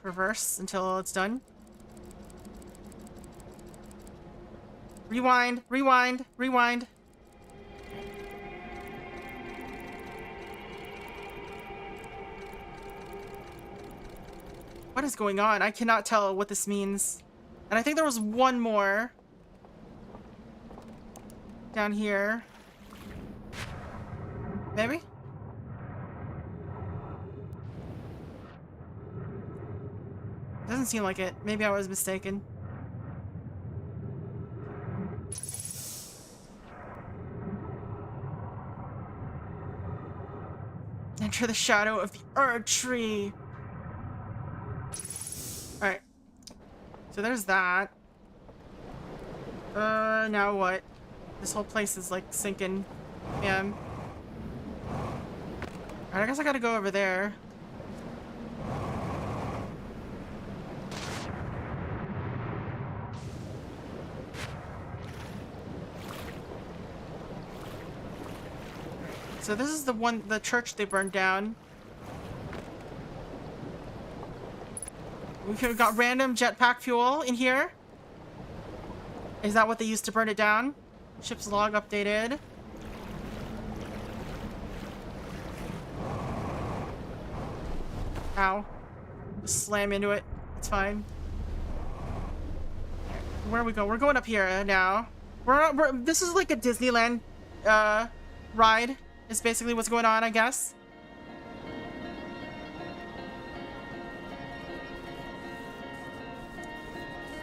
Reverse until it's done. Rewind, rewind, rewind. What is going on? I cannot tell what this means. And I think there was one more down here. Maybe? Doesn't seem like it. Maybe I was mistaken. Enter the shadow of the Erd tree. Alright. So there's that. Now what? This whole place is like sinking. Yeah. Alright, I guess I gotta go over there. So this is the church they burned down. We've got random jetpack fuel in here. Is that what they used to burn it down? Ship's log updated. Ow. Just slam into it. It's fine. Where we go? We're going up here now. This is like a Disneyland ride. Is basically what's going on, I guess.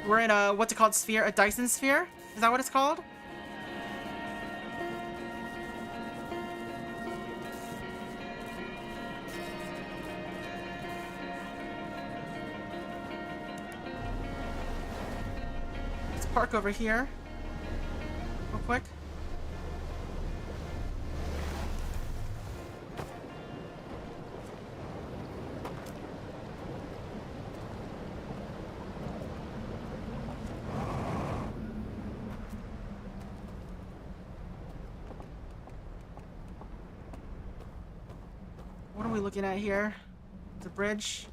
We're in a, what's it called, sphere? A Dyson sphere? Is that what it's called? Let's park over here. Real quick. looking at here? The bridge.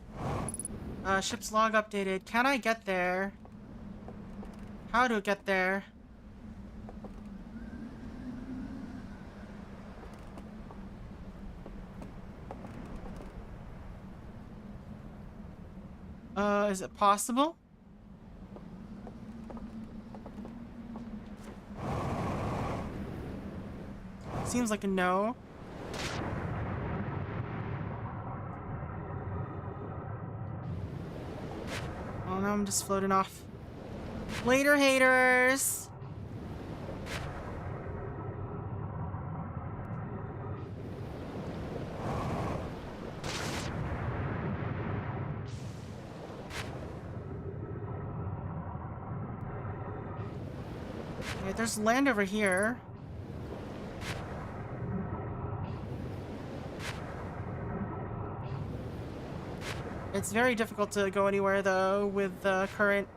Ship's log updated. Can I get there? How to get there? Is it possible? Seems like a no. Oh no, I'm just floating off. Later, haters! Okay, there's land over here. It's very difficult to go anywhere, though, with the current.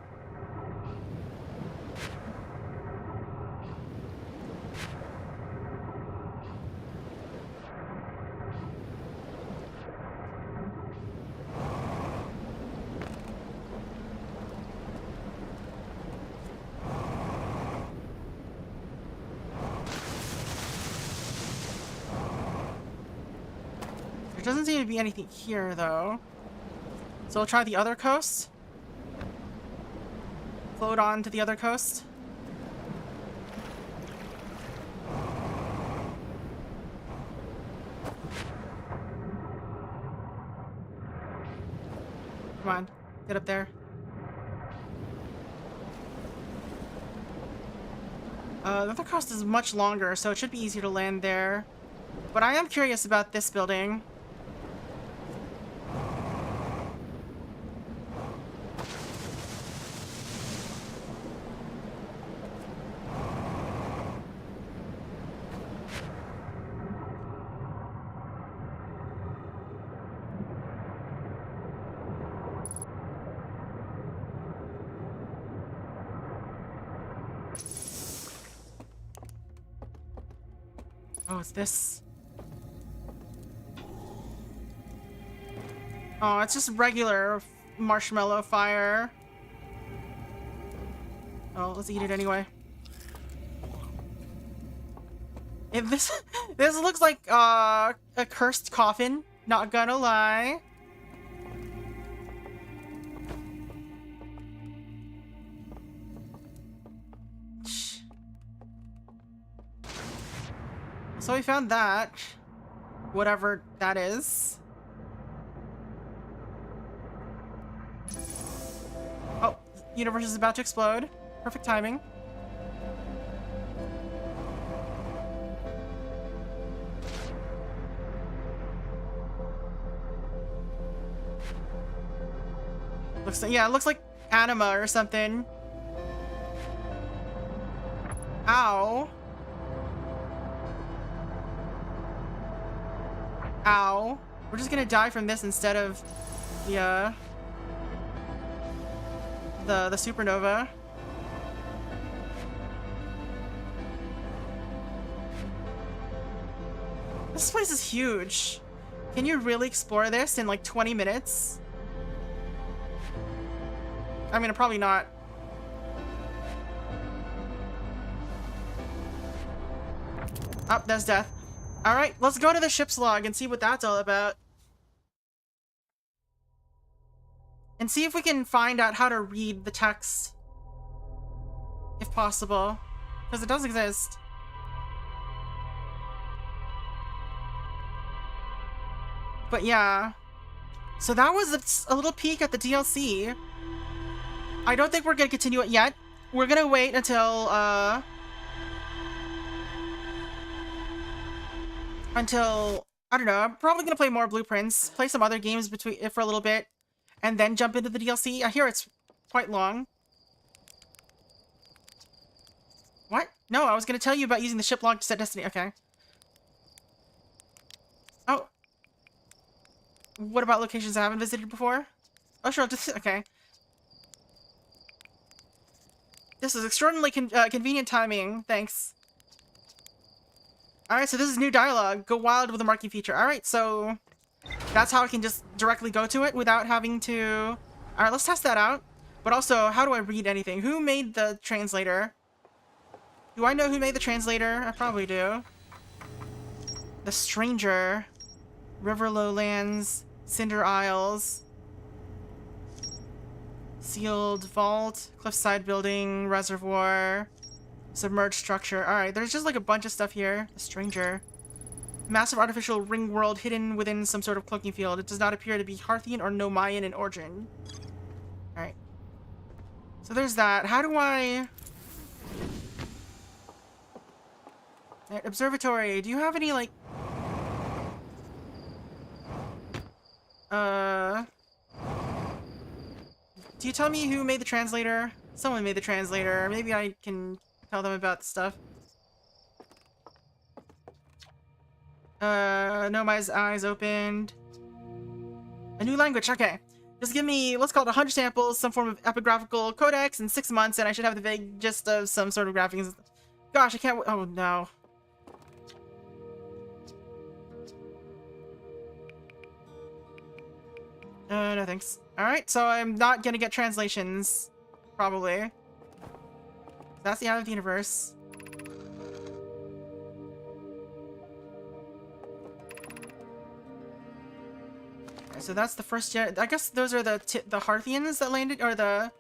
There doesn't seem to be anything here, though. So we'll try the other coast. Float on to the other coast. Come on, get up there. The other coast is much longer, so it should be easier to land there. But I am curious about this building. Oh, it's this. Oh, it's just regular marshmallow fire. Oh, let's eat it anyway. This looks like a cursed coffin, not gonna lie. So we found that. Whatever that is. Oh, universe is about to explode. Perfect timing. Looks like, yeah, it looks like anima or something. Ow. Ow. We're just gonna die from this instead of the supernova. This place is huge. Can you really explore this in like 20 minutes? I mean, probably not. Oh, that's death. Alright, let's go to the ship's log and see what that's all about. And see if we can find out how to read the text. If possible. Because it does exist. But yeah. So that was a little peek at the DLC. I don't think we're gonna continue it yet. We're gonna wait until, I don't know, I'm probably gonna play more Blueprints, play some other games for a little bit, and then jump into the DLC. I hear it's quite long. What? No, I was gonna tell you about using the ship log to set destiny. Okay. Oh. What about locations I haven't visited before? Oh, sure, just, okay. This is extraordinarily convenient timing. Thanks. Alright, so this is new dialogue. Go wild with the marking feature. Alright, so That's how I can just directly go to it without having to... Alright, let's test that out. But also, how do I read anything? Who made the translator? Do I know who made the translator? I probably do. The Stranger. River Lowlands. Cinder Isles. Sealed Vault. Cliffside Building. Reservoir. Submerged Structure. Alright, there's just like a bunch of stuff here. The Stranger. Massive artificial ring world hidden within some sort of cloaking field. It does not appear to be Parthian or Nomayan in origin. Alright. So there's that. How do I... Right, observatory. Do you have any, like... Do you tell me who made the translator? Someone made the translator. Maybe I can tell them about the stuff. No, my eyes opened. A new language, okay. Just give me, let's call it 100 samples, some form of epigraphical codex in 6 months, and I should have the vague gist of some sort of graphics. Gosh, I can't, oh no. No thanks. Alright, so I'm not gonna get translations. Probably. That's the end of the universe. So that's the first gen. I guess those are the Parthians that landed, or the...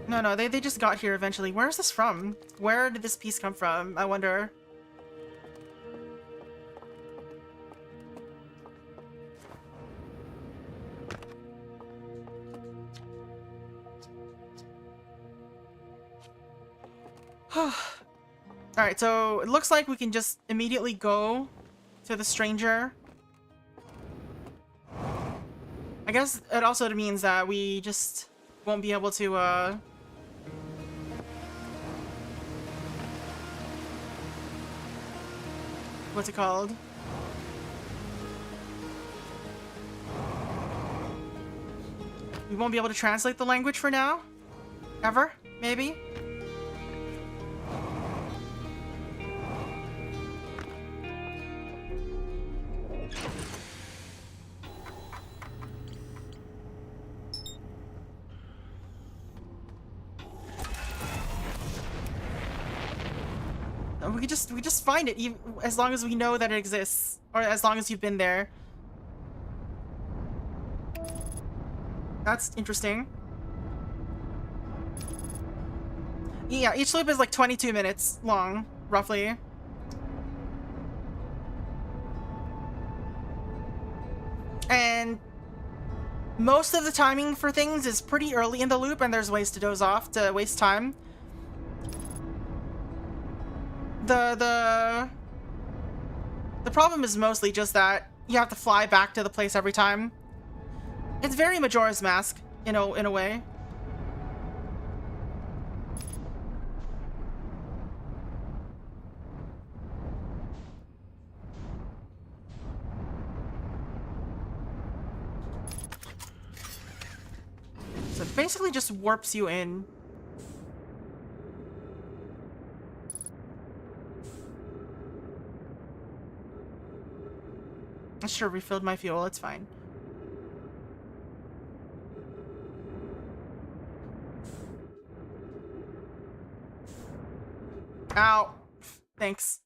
No, they just got here eventually. Where is this from? Where did this piece come from? I wonder. Alright, so it looks like we can just immediately go to the Stranger. I guess it also means that we just won't be able to, what's it called? We won't be able to translate the language for now? Ever? Maybe? We just find it, even as long as we know that it exists, or as long as you've been there. That's interesting. Yeah, each loop is like 22 minutes long, roughly. And most of the timing for things is pretty early in the loop, and there's ways to doze off to waste time. The problem is mostly just that you have to fly back to the place every time. It's very Majora's Mask, in a way. So it basically just warps you in. I should have refilled my fuel, it's fine. Ow. Thanks.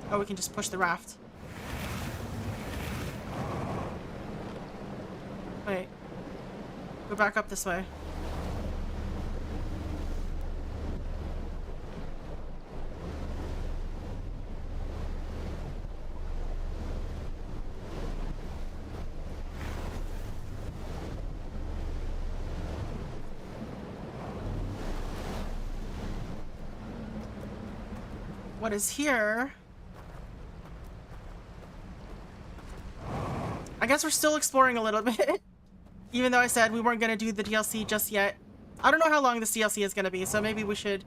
Oh, we can just push the raft. Wait. Go back up this way. What is here? I guess we're still exploring a little bit. Even though I said we weren't going to do the DLC just yet. I don't know how long this DLC is going to be, so maybe we should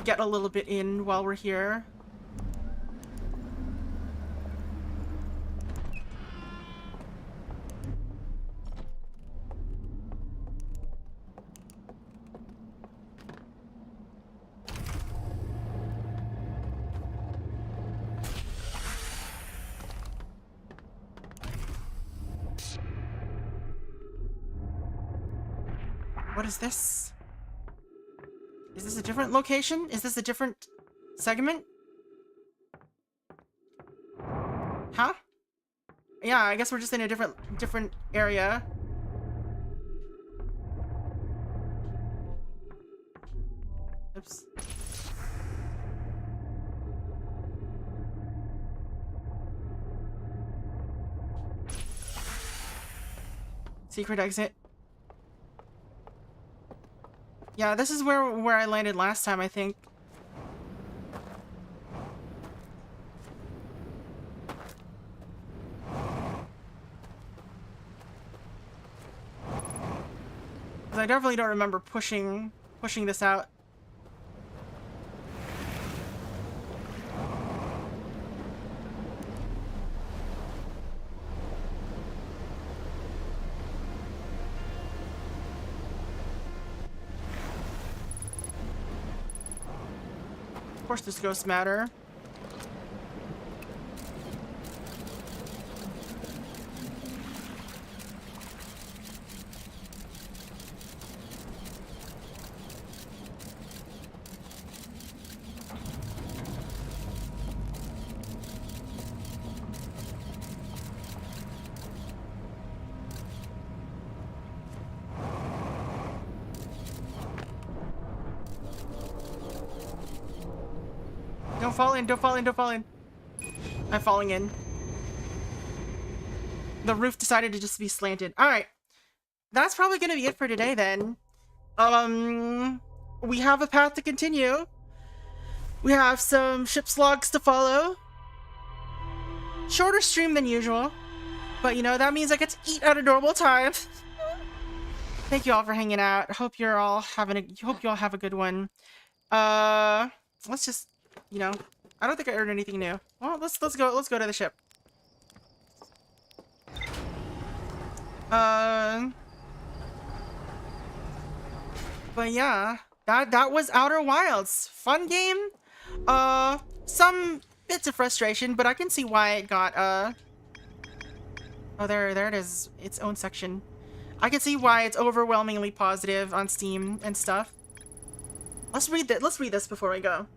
get a little bit in while we're here. what is this? Is this a different location? Is this a different segment? Huh? Yeah, I guess we're just in a different area. Oops. Secret exit. Yeah, this is where I landed last time, I think. I definitely don't remember pushing this out. Of course this ghosts matter. Don't fall in, don't fall in, don't fall in. I'm falling in. The roof decided to just be slanted. Alright. That's probably gonna be it for today then. We have a path to continue. We have some ship's logs to follow. Shorter stream than usual. But you know, that means I get to eat at a normal time. Thank you all for hanging out. Hope you all have a good one. Let's just, you know, I don't think I earned anything new. Well, let's go to the ship. But yeah, that was Outer Wilds. Fun game. Some bits of frustration, but I can see why it got oh, there it is, its own section. I can see why it's overwhelmingly positive on Steam and stuff. Let's read this before we go.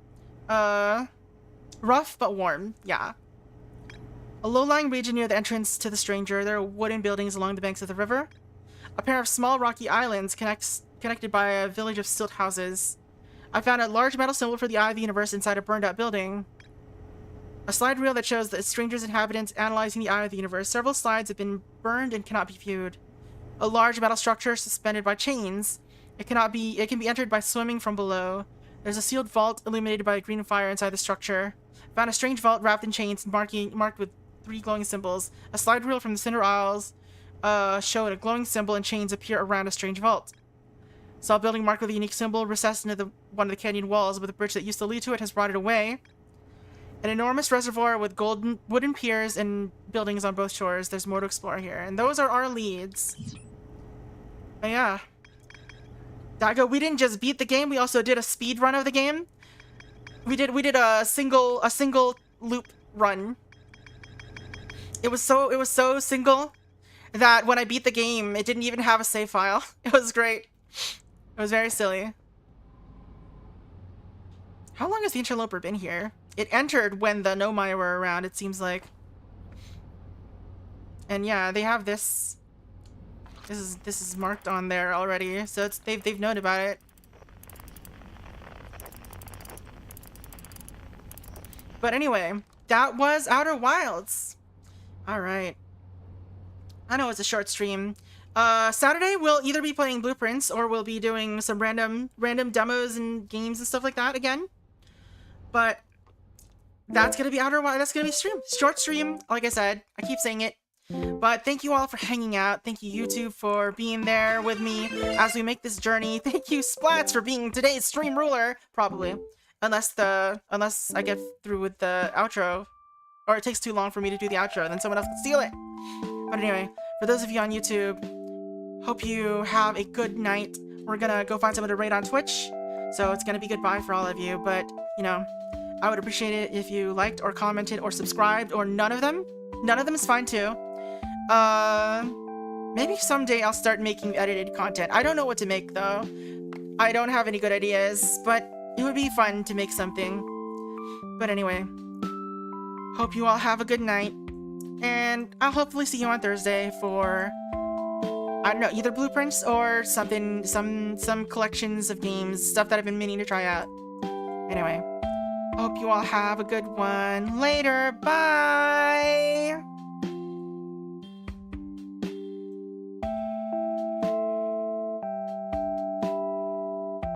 Rough but warm, yeah. A low-lying region near the entrance to the Stranger. There are wooden buildings along the banks of the river. A pair of small rocky islands connected by a village of stilt houses. I found a large metal symbol for the Eye of the Universe inside a burned-out building. A slide reel that shows the Stranger's inhabitants analyzing the Eye of the Universe. Several slides have been burned and cannot be viewed. A large metal structure suspended by chains. It can be entered by swimming from below. There's a sealed vault illuminated by a green fire inside the structure. Found a strange vault wrapped in chains marked with 3 glowing symbols. A slide reel from the Cinder Isles showed a glowing symbol and chains appear around a strange vault. Saw a building marked with a unique symbol recessed into one of the canyon walls, but the bridge that used to lead to it has rotted away. An enormous reservoir with golden wooden piers and buildings on both shores. There's more to explore here. And those are our leads. But yeah. We didn't just beat the game, we also did a speed run of the game. We did a single loop run. It was so single that when I beat the game, it didn't even have a save file. It was great. It was very silly. How long has the interloper been here? It entered when the Nomai were around, it seems like. And yeah, they have this. This is marked on there already, so they've known about it. But anyway, that was Outer Wilds. All right. I know it's a short stream. Saturday we'll either be playing Blueprints or we'll be doing some random demos and games and stuff like that again. But that's gonna be Outer Wilds. That's gonna be stream. Short stream. Like I said, I keep saying it. But thank you all for hanging out. Thank you, YouTube, for being there with me as we make this journey. Thank you, Splats, for being today's stream ruler. Probably. Unless I get through with the outro. Or it takes too long for me to do the outro, then someone else can steal it. But anyway, for those of you on YouTube, hope you have a good night. We're gonna go find someone to raid on Twitch. So it's gonna be goodbye for all of you. But, you know, I would appreciate it if you liked or commented or subscribed or none of them. None of them is fine too. Maybe someday I'll start making edited content. I don't know what to make though. I don't have any good ideas, but it would be fun to make something. But anyway, hope you all have a good night, and I'll hopefully see you on Thursday for, I don't know, either blueprints or something, some collections of games, stuff that I've been meaning to try out. Anyway, hope you all have a good one. Later, bye!